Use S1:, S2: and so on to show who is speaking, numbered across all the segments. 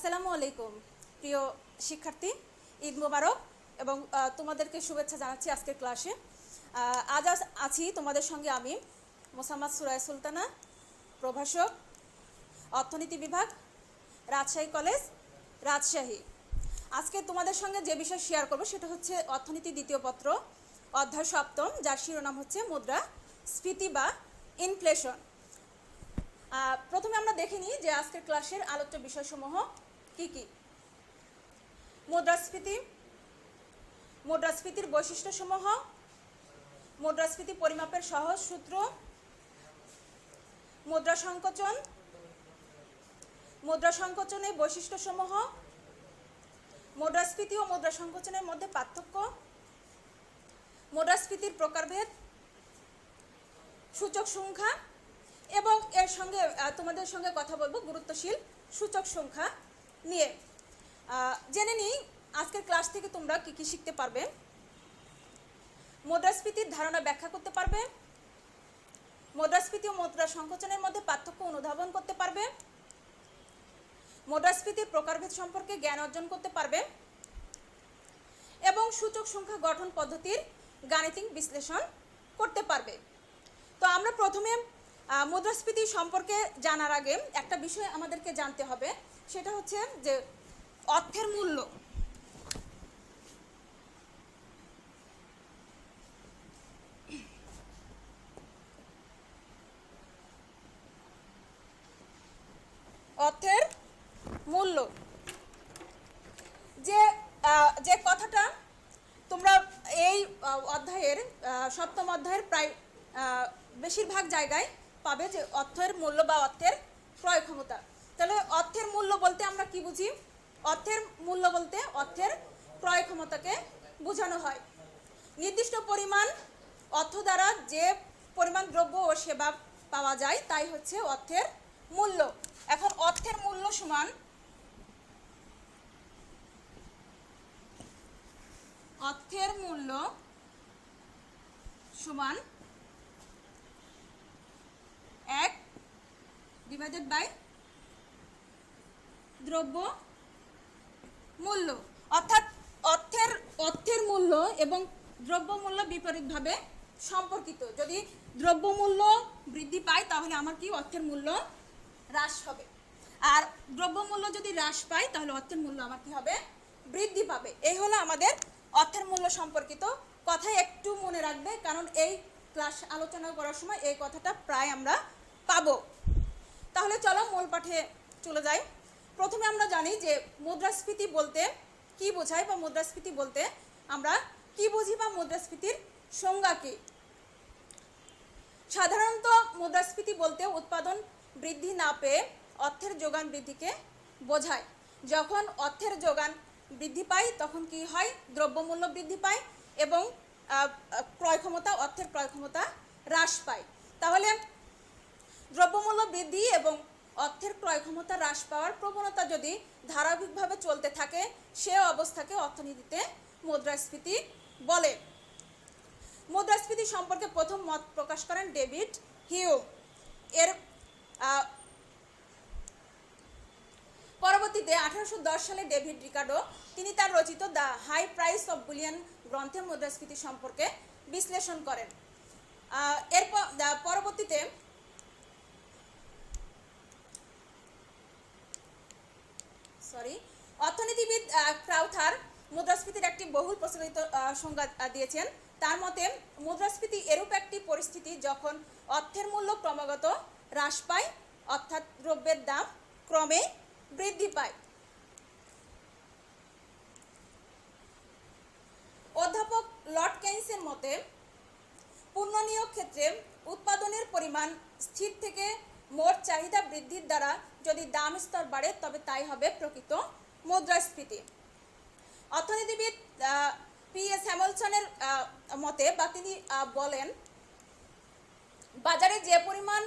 S1: আসসালামু আলাইকুম প্রিয় শিক্ষার্থী, ঈদ মোবারক এবং তোমাদেরকে শুভেচ্ছা জানাচ্ছি আজকের ক্লাসে। আজ আছি তোমাদের সঙ্গে আমি মোসাম্মদ সুরায়া সুলতানা, প্রভাষক, অর্থনীতি বিভাগ, রাজশাহী কলেজ, রাজশাহী। আজকে তোমাদের সঙ্গে যে বিষয় শেয়ার করব সেটা হচ্ছে অর্থনীতি দ্বিতীয় পত্র, অধ্যায় সপ্তম, যার শিরোনাম হচ্ছে মুদ্রাস্ফীতি বা ইনফ্লেশন। প্রথমে আমরা দেখে নিই যে আজকের ক্লাসের আলোচ্য বিষয়সমূহ কি কি। মুদ্রাস্ফীতি, মুদ্রাস্ফীতির বৈশিষ্ট্যসমূহ, মুদ্রাস্ফীতি পরিমাপের সহজ সূত্র, মুদ্রা সংকোচন, মুদ্রা সংকোচনের বৈশিষ্ট্যসমূহ, মুদ্রাস্ফীতি ও মুদ্রা সংকোচনের মধ্যে পার্থক্য, মুদ্রাস্ফীতির প্রকারভেদ, সূচক সংখ্যা এবং এর সঙ্গে তোমাদের সঙ্গে কথা বলবো গুরুত্বশীল সূচক সংখ্যা নিয়ে। জেনে নিই আজকের ক্লাস থেকে তোমরা কি কি শিখতে পারবে। মুদ্রাস্ফীতির ধারণা ব্যাখ্যা করতে পারবে, মুদ্রাস্ফীতি ও মুদ্রা সংকোচনের মধ্যে পার্থক্য অনুধাবন করতে পারবে, মুদ্রাস্ফীতির প্রকারভেদ সম্পর্কে জ্ঞান অর্জন করতে পারবে এবং সূচক সংখ্যা গঠন পদ্ধতির গাণিতিক বিশ্লেষণ করতে পারবে। তো আমরা প্রথমে মুদ্রাস্ফীতি সম্পর্কে জানার আগে একটা বিষয় আমাদেরকে জানতে হবে, সেটা হচ্ছে যে অর্থের মূল্য। অর্থের মূল্য যে কথাটা তোমরা এই অধ্যায়ের সপ্তম অধ্যায়ের প্রায় বেশিরভাগ জায়গায় পাবে, যে অর্থের মূল্য বা অর্থের ক্রয় ক্ষমতা। তাহলে অর্থের মূল্য বলতে আমরা কি বুঝি? অর্থের মূল্য বলতে অর্থের ক্রয় ক্ষমতাকে বোঝানো হয়। নির্দিষ্ট পরিমাণ অর্থ দ্বারা যে পরিমাণ দ্রব্য ও সেবা পাওয়া যায় তাই হচ্ছে অর্থের মূল্য। এখন অর্থের মূল্য সমান অর্থের মূল্য সমান 1/দ্রব্য মূল্য। অর্থাৎ অর্থের মূল্য এবং দ্রব্য মূল্য বিপরীতভাবে সম্পর্কিত। যদি দ্রব্য মূল্য বৃদ্ধি পায় তাহলে আমার কি অর্থের মূল্য হ্রাস হবে, আর দ্রব্য মূল্য যদি হ্রাস পায় তাহলে অর্থের মূল্য আমার কি হবে? বৃদ্ধি পাবে। এই হলো আমাদের অর্থের মূল্য সম্পর্কিত কথা। একটু মনে রাখবে, কারণ এই ক্লাস আলোচনা করার সময় এই কথাটা প্রায় আমরা পাবো। তাহলে চলো মূল পাঠে চলে যাই। প্রথমে আমরা জানি যে মুদ্রাস্ফীতি বলতে কি বোঝায়, বা মুদ্রাস্ফীতি বলতে আমরা কি বুঝি, বা মুদ্রাস্ফীতির সংজ্ঞা কি। সাধারণত মুদ্রাস্ফীতি বলতে উৎপাদন বৃদ্ধি না পেয়ে অর্থের যোগান বৃদ্ধিকে বোঝায়। যখন অর্থের যোগান বৃদ্ধি পায় তখন কি হয়? দ্রব্যমূল্য বৃদ্ধি পায় এবং ক্রয় ক্ষমতা, অর্থের ক্রয় ক্ষমতা হ্রাস পায়। তাহলে দ্রব্যমূল্য বৃদ্ধি এবং অর্থের ক্রয় ক্ষমতা হ্রাস পাওয়ার প্রবণতা যদি ধারাবাহিকভাবে চলতে থাকে, সে অবস্থাকে অর্থনীতিতে মুদ্রাস্ফীতি বলে। মুদ্রাস্ফীতি সম্পর্কে প্রথম মত প্রকাশ করেন ডেভিড হিউম। এর পরবর্তীতে 1810 সালে ডেভিড রিকার্ডো তিনি তার রচিত the high price of bullion গ্রন্থে মুদ্রাস্ফীতি সম্পর্কে বিশ্লেষণ করেন। পরবর্তীতে অর্থনীতিবিদ ক্রাউথার মুদ্রাস্ফীতির একটি বহুল প্রচলিত সংজ্ঞা দিয়েছেন। তার মতে মুদ্রাস্ফীতি এরূপ একটি পরিস্থিতি যখন অর্থের মূল্য ক্রমাগত হ্রাস পায়, অর্থাৎ দ্রব্যের দাম ক্রমে বৃদ্ধি পায়। অধ্যাপক লর্ড কেইন্সের মতে পুনর্নিয়োগ ক্ষেত্রে উৎপাদনের পরিমাণ স্থির থেকে মোট চাহিদা বৃদ্ধির দ্বারা যদি দাম স্তর বাড়ে তবে তাই হবে প্রকৃত মুদ্রাস্ফীতি। অর্থনীতিবিদ P.S. হ্যামিলটনের মতে, বা তিনি বলেন, বাজারে যে পরিমাণ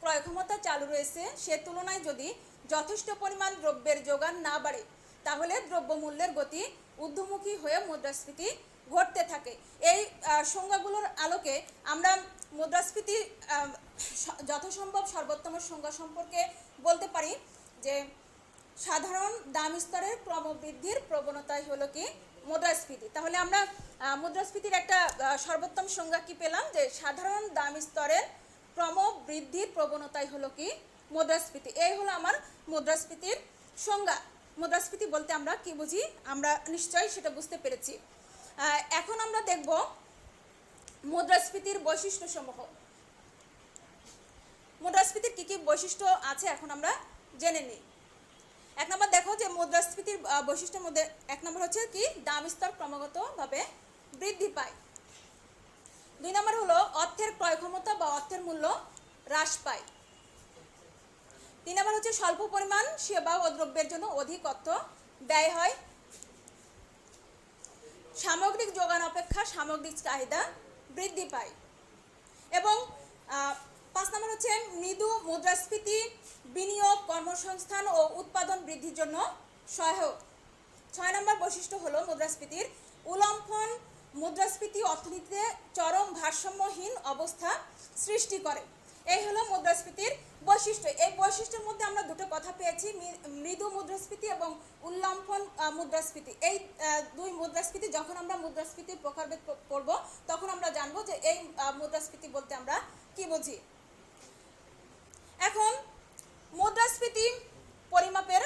S1: ক্রয় ক্ষমতা চালু রয়েছে সে তুলনায় যদি যথেষ্ট পরিমাণ দ্রব্যের যোগান না বাড়ে তাহলে দ্রব্যমূল্যের গতি ঊর্ধ্বমুখী হয়ে মুদ্রাস্ফীতি ঘটতে থাকে। এই সংজ্ঞাগুলোর আলোকে আমরা মুদ্রাস্ফীতি যথাসম্ভব সর্বোত্তম সংজ্ঞা সম্পর্কে বলতে পারি যে সাধারণ দাম স্তরের ক্রমবৃদ্ধির প্রবণতাই হলো কি মুদ্রাস্ফীতি। তাহলে আমরা মুদ্রাস্ফীতির একটা সর্বোত্তম সংজ্ঞা কি পেলাম, যে সাধারণ দাম স্তরের ক্রমবৃদ্ধির প্রবণতাই হলো কি মুদ্রাস্ফীতি। এই হলো আমার মুদ্রাস্ফীতির সংজ্ঞা। মুদ্রাস্ফীতি বলতে আমরা কি বুঝি আমরা নিশ্চয়ই সেটা বুঝতে পেরেছি। এখন আমরা দেখব মুদ্রাস্ফীতির বৈশিষ্ট্যসমূহ। মুদ্রাস্ফীতির কি কি বৈশিষ্ট্য আছে এখন আমরা জেনে নিই। এক নম্বর দেখো যে মুদ্রাস্ফীতির বৈশিষ্ট্যের মধ্যে এক নম্বর হচ্ছে কি দাম স্তর ক্রমাগতভাবে বৃদ্ধি পায়। 2 নম্বর হলো অর্থের ক্রয় ক্ষমতা বা অর্থের মূল্য হ্রাস পায়। 3 নম্বর হচ্ছে স্বল্প পরিমাণ সেবা ও দ্রব্যের জন্য অধিক অর্থ ব্যয় হয়। সামগ্রিক যোগান অপেক্ষা সামগ্রিক চাহিদা বৃদ্ধি পায়। এবং 5 নম্বর হচ্ছে মৃদু মুদ্রাস্ফীতি বিনিয়োগ, কর্মসংস্থান ও উৎপাদন বৃদ্ধির জন্য সহায়ক। 6 নম্বর বৈশিষ্ট্য হলো মুদ্রাস্ফীতির উল্লম্ফন। মুদ্রাস্ফীতি অর্থনীতিতে চরম ভারসাম্যহীন অবস্থা সৃষ্টি করে। এই হলো মুদ্রাস্ফীতির বৈশিষ্ট্য। এই বৈশিষ্ট্যের মধ্যে আমরা দুটো কথা পেয়েছি, মৃদু মুদ্রাস্ফীতি এবং উল্লম্ফন মুদ্রাস্ফীতি। এই দুই মুদ্রাস্ফীতি যখন আমরা মুদ্রাস্ফীতির প্রকারভেদ পড়ব তখন আমরা জানবো যে এই মুদ্রাস্ফীতি বলতে আমরা কি বুঝি। এখন মুদ্রাস্ফীতি পরিমাপের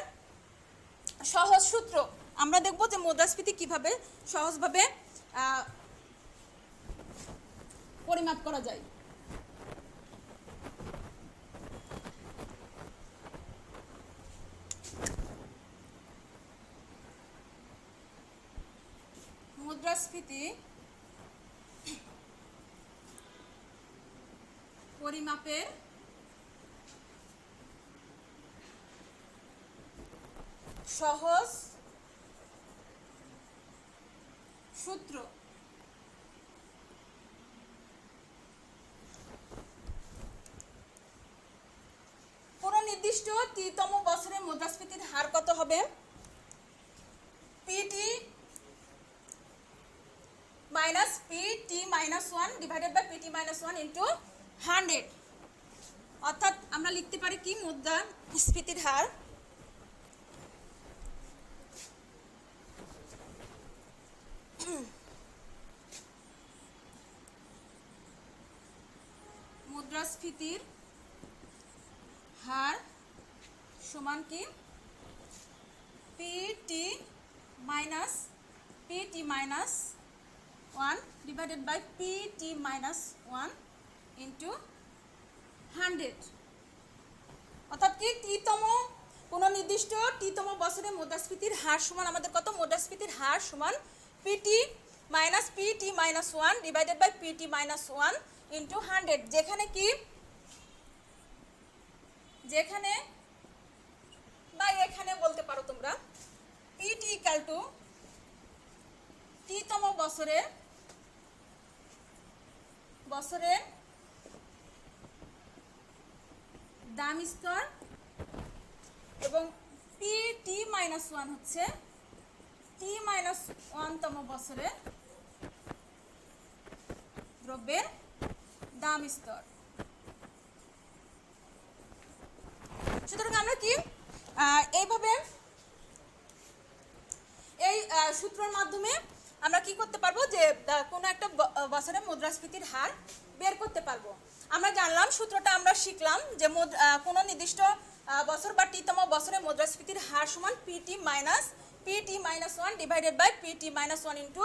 S1: সহজ সূত্র আমরা দেখব যে মুদ্রাস্ফীতি কিভাবে সহজভাবে পরিমাপ করা যায়। মুদ্রাস্ফীতি পরিমাপের সহজ সূত্র। কোন নির্দিষ্ট টি-তম বছরে মুদ্রাস্ফীতির হার কত হবে? PT minus PT minus 1 divided by PT minus 1 into 100। অর্থাৎ আমরা লিখতে পারি কি মুদ্রাস্ফীতির হার মুদ্রাস্ফীতির হার সমান কি PT minus 1 divided by PT minus 1 into 100। অর্থাৎ কি কোনো নির্দিষ্ট টি-তম বছরে মুদ্রাস্ফীতির হার সমান আমাদের কত? মুদ্রাস্ফীতির হার সমান PT minus 1 divided by PT minus 1 into 100। যেখানে বা এখানে বলতে পারো তোমরা পিটি ইকুয়াল টু টি-তম বছরের দাম স্তর এবং পিটি মাইনাস 1 হচ্ছে টি মাইনাস 1তম বছরে দ্রব্যের দাম স্তর। সুতরাং আমরা কি এইভাবে এই সূত্রের মাধ্যমে আমরা কি করতে পারবো যে কোনো একটা বছরে মুদ্রাস্ফীতির হার বের করতে পারবো। আমরা জানলাম সূত্রটা আমরা শিখলাম যে কোনো নির্দিষ্ট বছর বা টি-তম বছরে মুদ্রাস্ফীতির হার সমান PT minus 1 divided by PT minus 1 into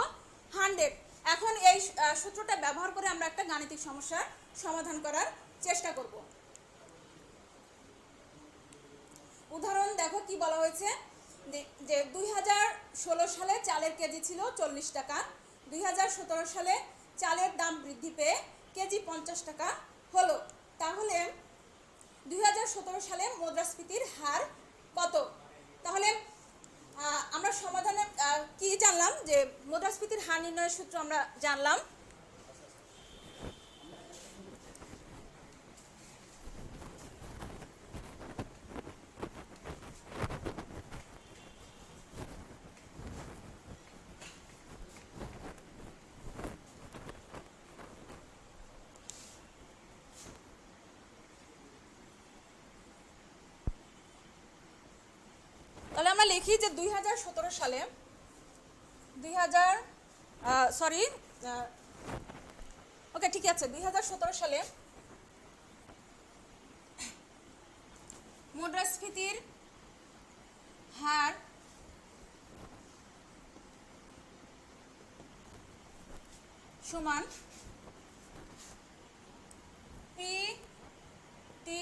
S1: 100। এখন এই সূত্রটা ব্যবহার করে আমরা একটা গাণিতিক সমস্যার সমাধান করার চেষ্টা করব। উদাহরণ দেখো কি বলা হয়েছে যে 2016 সালে চালের কেজি ছিল 40 টাকা। 2017 সালে চালের দাম বৃদ্ধি পেয়ে কেজি 50 টাকা হলো। তাহলে 2017 সালে মুদ্রাস্ফীতির হার কত? তাহলে আমরা সমাধানে কি জানলাম যে মুদ্রাস্ফীতির হার নির্ণয়ের সূত্র আমরা জানলাম। লিখি যে 2017 সালে 2000 সরি ওকে ঠিক আছে 2017 সালে মুদ্রাস্ফীতির হার সমান P T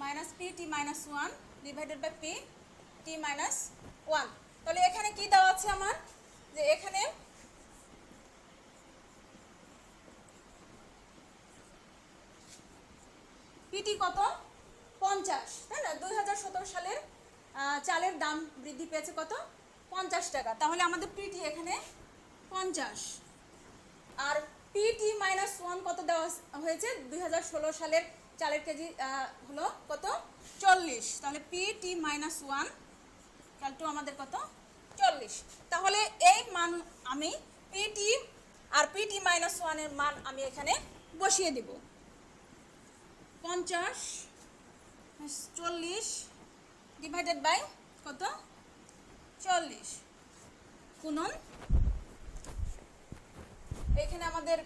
S1: minus P T minus 1 divided by P T minus 1। তাহলে এখানে কি দেওয়া আছে আমার, যে এখানে পিটি কত 50, তাই না? 2017 সালের চালের দাম বৃদ্ধি পেয়েছে কত 50 টাকা, তাহলে আমাদের পিটি এখানে 50 আর পিটি মাইনাস 1 কত দেওয়া হয়েছে 2016 সালের চালের কেজি হলো কত 40, তাহলে পিটি মাইনাস 1 কালটু আমাদের কত 40। তাহলে এই মান আমি পিটি আর পিটি মাইনাস 1 এর মান আমি এখানে বসিয়ে দেব। 50 40 ডিভাইডেড বাই কত 40 গুণন এখানে আমাদের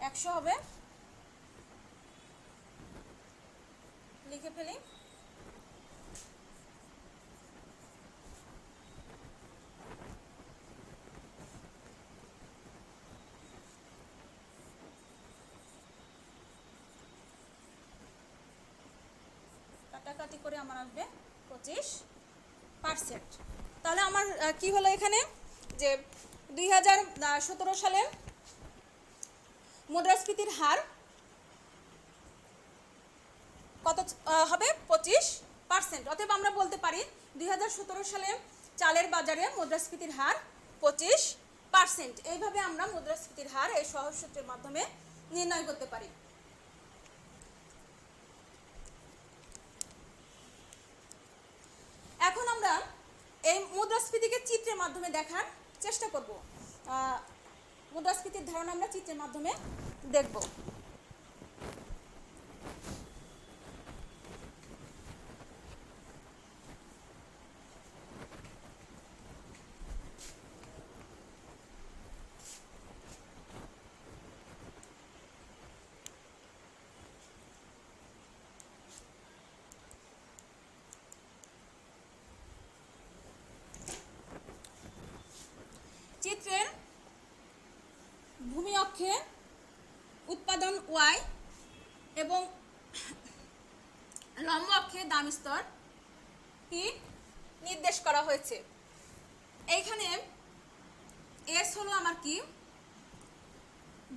S1: 100 হবে, লিখে ফেলি। কাটাকাটি করে আমার আসবে 25%। তাহলে আমার কি হলো এখানে, যে 2017 সালে মুদ্রাস্ফীতির হার কত হবে 25%। অতএব আমরা বলতে পারি 2017 সালে চালের বাজারে মুদ্রাস্ফীতির হার 25%। এইভাবে আমরা মুদ্রাস্ফীতির হার এই সহজ সূত্রের মাধ্যমে নির্ণয় করতে পারি। এখন আমরা এই মুদ্রাস্ফীতিকে চিত্রের মাধ্যমে দেখার চেষ্টা করব। মুদ্রাস্ফীতির ধারণা আমরা চিত্রের মাধ্যমে দেখব। চিত্রের ভূমি অক্ষে উৎপাদন ওয়াই এবং লম্ব অক্ষে দাম স্তর পি নির্দেশ করা হয়েছে। এইখানে এস হলো আমার কি,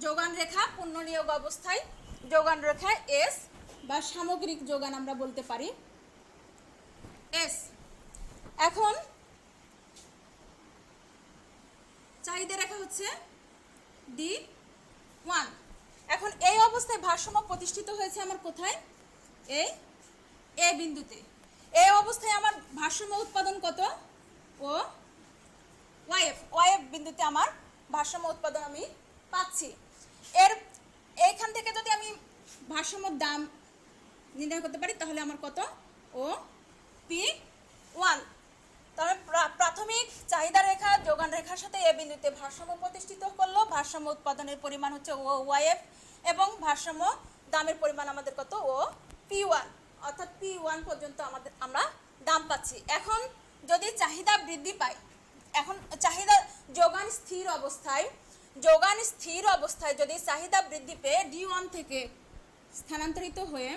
S1: যোগান রেখা, পূর্ণ নিয়োগ অবস্থায় যোগান রেখা এস বা সামগ্রিক যোগান আমরা বলতে পারি এস। এখন চাহিদা রেখা হচ্ছে D1। এখন এই অবস্থায় ভারসাম্য প্রতিষ্ঠিত হয়েছে আমার কোথায়, এই এ বিন্দুতে। এই অবস্থায় আমার ভারসাম্য উৎপাদন কত, ও ওয়াইএফ বিন্দুতে আমার ভারসাম্য উৎপাদন আমি পাচ্ছি। এইখান থেকে যদি আমি ভারসাম্যর দাম নির্ণয় করতে পারি তাহলে আমার কত, ও P1। তাহলে প্রাথমিক চাহিদা রেখা যোগান রেখার সাথে এ বিন্দুতে ভারসাম্য প্রতিষ্ঠিত করলো। ভারসাম্য উৎপাদনের পরিমাণ হচ্ছে ও ওয়াইএফ এবং ভারসাম্য দামের পরিমাণ আমাদের কত, ও P1, অর্থাৎ P1 পর্যন্ত আমরা দাম পাচ্ছি। এখন যদি চাহিদা বৃদ্ধি পায়, এখন চাহিদা যোগান স্থির অবস্থায় যদি চাহিদা বৃদ্ধি পেয়ে D1 থেকে স্থানান্তরিত হয়ে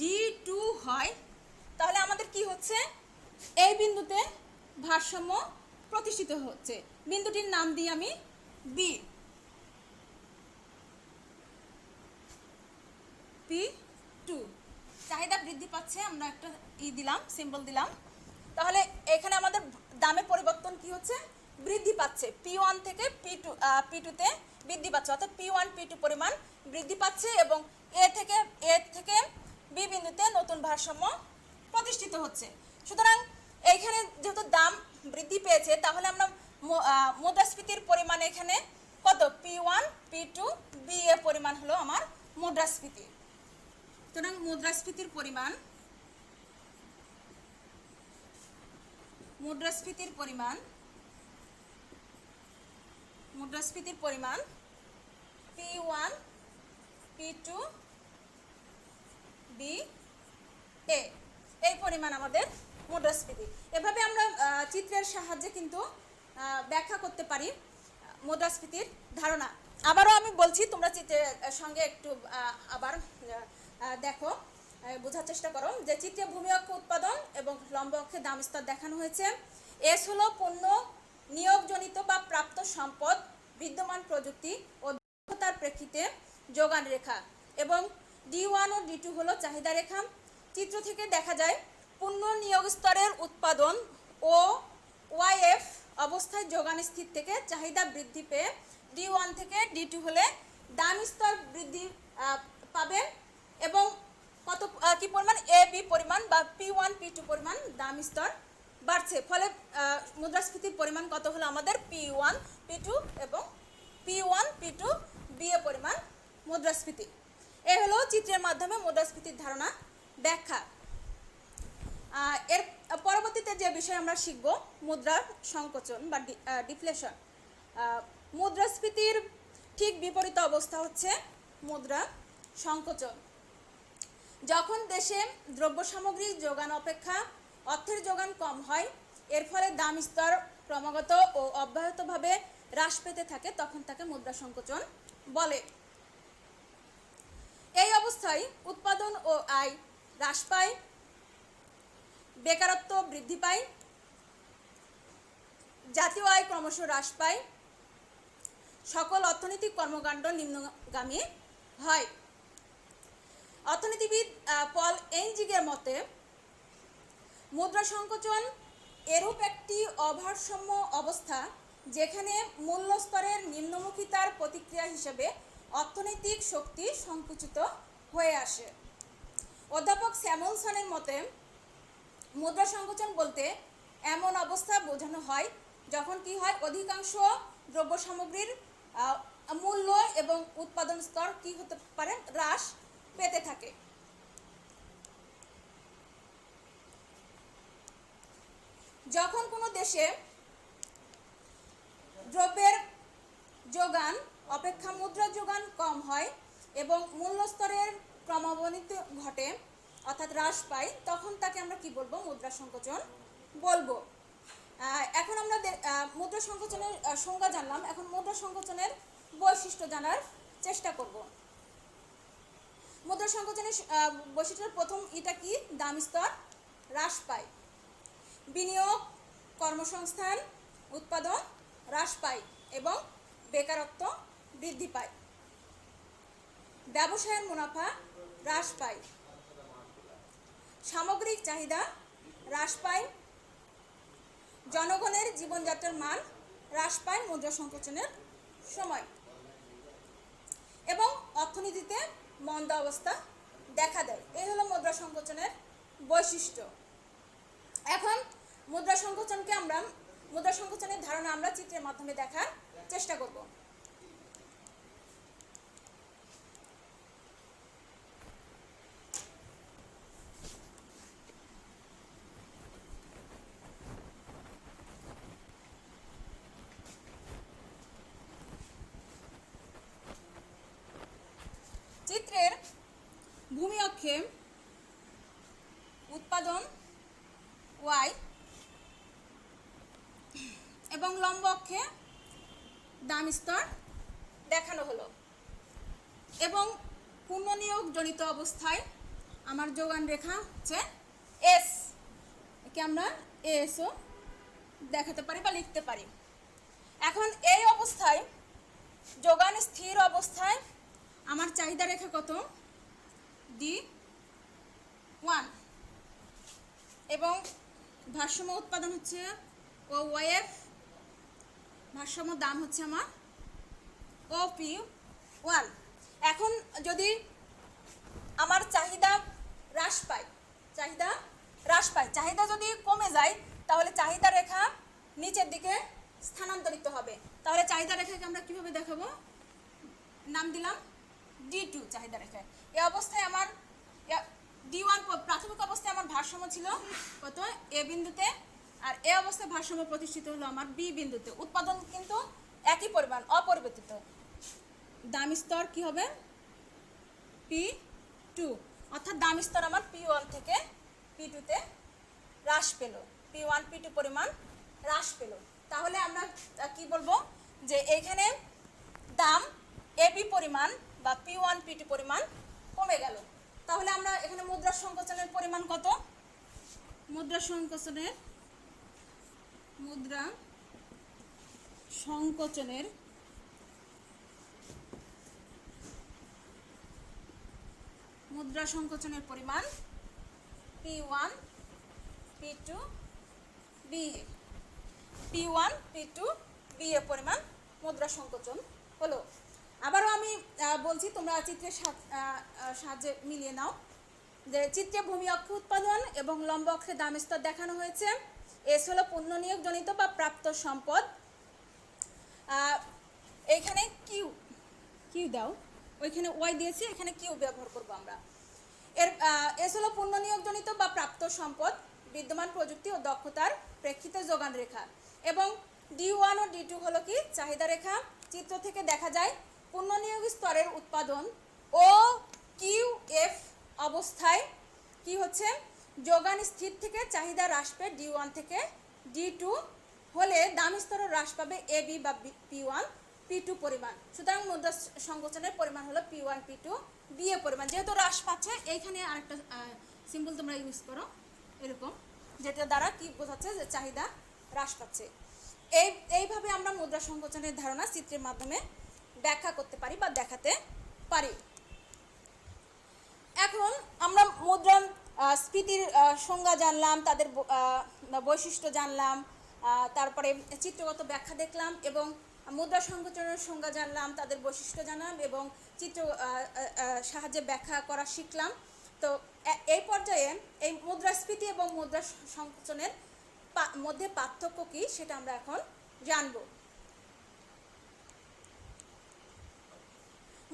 S1: D2 হয়, তাহলে আমাদের কি হচ্ছে, এই বিন্দুতে ভারসাম্য প্রতিষ্ঠিত হচ্ছে। বিন্দুটির নাম দিই আমি বি, P2। চাহিদা বৃদ্ধি পাচ্ছে, আমরা একটা দিলাম, সিম্বল দিলাম। তাহলে এখানে আমাদের দামের পরিবর্তন কি হচ্ছে, বৃদ্ধি পাচ্ছে। P1 থেকে P2 বৃদ্ধি পাচ্ছে, অর্থাৎ P1 P2 পরিমাণ বৃদ্ধি পাচ্ছে এবং এ থেকে বি বিন্দুতে নতুন ভারসাম্য প্রতিষ্ঠিত হচ্ছে। সুতরাং এইখানে যেহেতু দাম বৃদ্ধি পেয়েছে, তাহলে আমরা মুদ্রাস্ফীতির পরিমাণ এখানে কত, P1 P2 বি এর পরিমাণ হলো আমার মুদ্রাস্ফীতি। তো সুতরাং মুদ্রাস্ফীতির পরিমাণ P1 P2 B A এই পরিমাণ আমাদের মুদ্রাস্ফীতি। এভাবে আমরা চিত্রের সাহায্যে কিন্তু ব্যাখ্যা করতে পারি মুদ্রাস্ফীতির ধারণা। আবারও আমি বলছি, তোমরা চিত্রের সঙ্গে একটু আবার দেখো, বোঝার চেষ্টা করো যে চিত্রে ভূমি অক্ষে উৎপাদন এবং লম্ব অক্ষে দাম স্তর দেখানো হয়েছে। এস হলো পণ্য নিয়োগজনিত বা প্রাপ্ত সম্পদ, বিদ্যমান প্রযুক্তি ও দক্ষতার প্রেক্ষিতে যোগান রেখা, এবং D1 ও D2 হলো চাহিদা রেখা। চিত্র থেকে দেখা যায় পণ্য নিয়োগ স্তরের উৎপাদন ও ওয়াইএফ অবস্থায় যোগান স্থির থেকে চাহিদা বৃদ্ধি পেয়ে D1 থেকে D2 হলে দাম স্তর বৃদ্ধি পাবে এবং কত কি পরিমাণ AB পরিমাণ বা P1 P2 পরিমাণ দাম স্তর বাড়ছে। ফলে মুদ্রাস্ফীতির পরিমাণ কত হলো আমাদের P1 P2 এবং P1 P2 BA পরিমাণ মুদ্রাস্ফীতি। এ হলো চিত্রের মাধ্যমে মুদ্রাস্ফীতির ধারণা ব্যাখ্যা। এর পরবর্তীতে যে বিষয় আমরা শিখব মুদ্রার সংকোচন বা ডিফ্লেশন। মুদ্রাস্ফীতির ঠিক বিপরীত অবস্থা হচ্ছে মুদ্রা সংকোচন। যখন দেশে দ্রব্য সামগ্রীর যোগান অপেক্ষা অর্থের যোগান কম হয়, এর ফলে দাম স্তর ক্রমাগত ও অব্যাহতভাবে হ্রাস পেতে থাকে, তখন তাকে মুদ্রা সংকোচন বলে। এই অবস্থায় উৎপাদন ও আয় হ্রাস পায়, বেকারত্ব বৃদ্ধি পায়, জাতীয় আয় ক্রমশ হ্রাস পায়, সকল অর্থনৈতিক কর্মকাণ্ড নিম্নগামী হয়। অর্থনীতিবিদ পল এনজিগের মতে মুদ্রা সংকোচন এরূপ একটি অভারসাম্য অবস্থা যেখানে মূল্য স্তরের নিম্নমুখিতার প্রতিক্রিয়া হিসেবে অর্থনৈতিক শক্তি সংকুচিত হয়ে আসে। অধ্যাপক স্যামুয়েলসনের মতে মুদ্রা সংকোচন বলতে এমন অবস্থা বোঝানো হয় যখন কি হয়, অধিকাংশ দ্রব্য সামগ্রীর মূল্য এবং উৎপাদন স্তর কি হতে পারে, হ্রাস পেতে থাকে। যখন কোনো দেশে দ্রব্যের যোগান অপেক্ষা মুদ্রার যোগান কম হয় এবং মূল্য স্তরের ক্রমাবনতি ঘটে অর্থাৎ হ্রাস পায়, তখন তাকে আমরা কি বলবো, মুদ্রা সংকোচন বলবো। এখন আমরা মুদ্রা সংকোচনের সংজ্ঞা জানলাম, এখন মুদ্রা সংকোচনের বৈশিষ্ট্য জানার চেষ্টা করব। মুদ্রা সংকোচনের বৈশিষ্ট্যের প্রথম এটা কি, দাম স্তর হ্রাস পায়, বিনিয়োগ কর্মসংস্থান উৎপাদন হ্রাস পায় এবং বেকারত্ব বৃদ্ধি পায়, ব্যবসায়ের মুনাফা হ্রাস পায়, সামগ্রিক চাহিদা হ্রাস পায়, জনগণের জীবনযাত্রার মান হ্রাস পায় মুদ্রা সংকোচনের সময়, এবং অর্থনীতিতে মন্দা অবস্থা দেখা দেয়। এই হলো মুদ্রা সংকোচনের বৈশিষ্ট্য। এখন মুদ্রা সংকোচনের ধারণা আমরা চিত্রের মাধ্যমে দেখার চেষ্টা করব। চিত্রের ভূমি অক্ষে উৎপাদন ওয়াই এবং লম্ব অক্ষে দাম স্তর দেখানো হলো, এবং পুনর্নিয়োগ জনিত অবস্থায় আমার যোগান রেখা হচ্ছে এস, একে আমরা এসও দেখাতে পারি বা লিখতে পারি। এখন এই অবস্থায় যোগান স্থির অবস্থায় আমার চাহিদা রেখা কত, D1, এবং ভারসাম্য উৎপাদন হচ্ছে ও ওয়াইএফ, ভারসাম্য দাম হচ্ছে আমার OP1। এখন যদি আমার চাহিদা হ্রাস পায়, চাহিদা যদি কমে যায়, তাহলে চাহিদা রেখা নিচের দিকে স্থানান্তরিত হবে। তাহলে চাহিদা রেখাকে আমরা কিভাবে দেখাবো, নাম দিলাম D2 চাহিদা রেখা। এই অবস্থায় আমার D1 প্রাথমিক অবস্থায় আমার ভারসাম্য ছিল কত এ বিন্দুতে, আর এ অবস্থায় ভারসাম্য প্রতিষ্ঠিত হলো আমার বি বিন্দুতে। উৎপাদন কিন্তু একই পরিমাণ, অপরিবর্তিত। দাম স্তর কি হবে P2, অর্থাৎ দাম স্তর আমার P1 থেকে P2 তে হ্রাস পেল, P1 P2 পরিমাণ হ্রাস পেল। তাহলে আমরা কি বলবো যে এখানে দাম এবি পরিমাণ বা P1 P2 পরিমাণ কমে গেল। তাহলে আমরা এখানে মুদ্রা সংকোচনের পরিমাণ কত, মুদ্রা সংকোচনের পরিমাণ P1 P2 BA, P1 P2 BA পরিমাণ মুদ্রা সংকোচন হলো। আবারও আমি বলছি, তোমরা চিত্রের সাহায্যে মিলিয়ে নাও যে চিত্রে ভূমি অক্ষ উৎপাদন এবং লম্ব অক্ষে দাম স্তর দেখানো হয়েছে। এস হলো পুনঃনিয়োগ জনিত বা প্রাপ্ত সম্পদ। এখানে কিউ দাও, ওইখানে ওয়াই দিয়েছি, এখানে কিউ ব্যবহার করব আমরা। এস হলো পুনঃনিয়োগ জনিত বা প্রাপ্ত সম্পদ, বিদ্যমান প্রযুক্তি ও দক্ষতার প্রেক্ষিতে যোগান রেখা, এবং D1 ও D2 হলো কি চাহিদা রেখা। চিত্র থেকে দেখা যায় পুনঃনিয়োগ স্তরের উৎপাদন ও কিউএফ অবস্থায় কি হচ্ছে, যোগান স্থির থেকে চাহিদা হ্রাস পেয়ে D1 থেকে D2 হলে দাম স্তরও হ্রাস পাবে এবি বা P1 P2 পরিমাণ। সুতরাং মুদ্রা সংকোচনের পরিমাণ হলো P1 P2 BA পরিমাণ। যেহেতু হ্রাস পাচ্ছে, এইখানে আরেকটা সিম্বল তোমরা ইউজ করো এরকম, যেটা দ্বারা কি বোঝাচ্ছে যে চাহিদা হ্রাস পাচ্ছে। এইভাবে আমরা মুদ্রা সংকোচনের ধারণা চিত্রের মাধ্যমে ব্যাখ্যা করতে পারি বা দেখাতে পারি। এখন আমরা মুদ্রা স্ফীতির সংজ্ঞা জানলাম, তাদের বৈশিষ্ট্য জানলাম, তারপরে চিত্রগত ব্যাখ্যা দেখলাম, এবং মুদ্রা সংকোচনের সংজ্ঞা জানলাম, তাদের বৈশিষ্ট্য জানলাম, এবং চিত্র সাহায্যে ব্যাখ্যা করা শিখলাম। তো এই পর্যায়ে এই মুদ্রাস্ফীতি এবং মুদ্রা সংকোচনের মধ্যে পার্থক্য কি সেটা আমরা এখন জানব।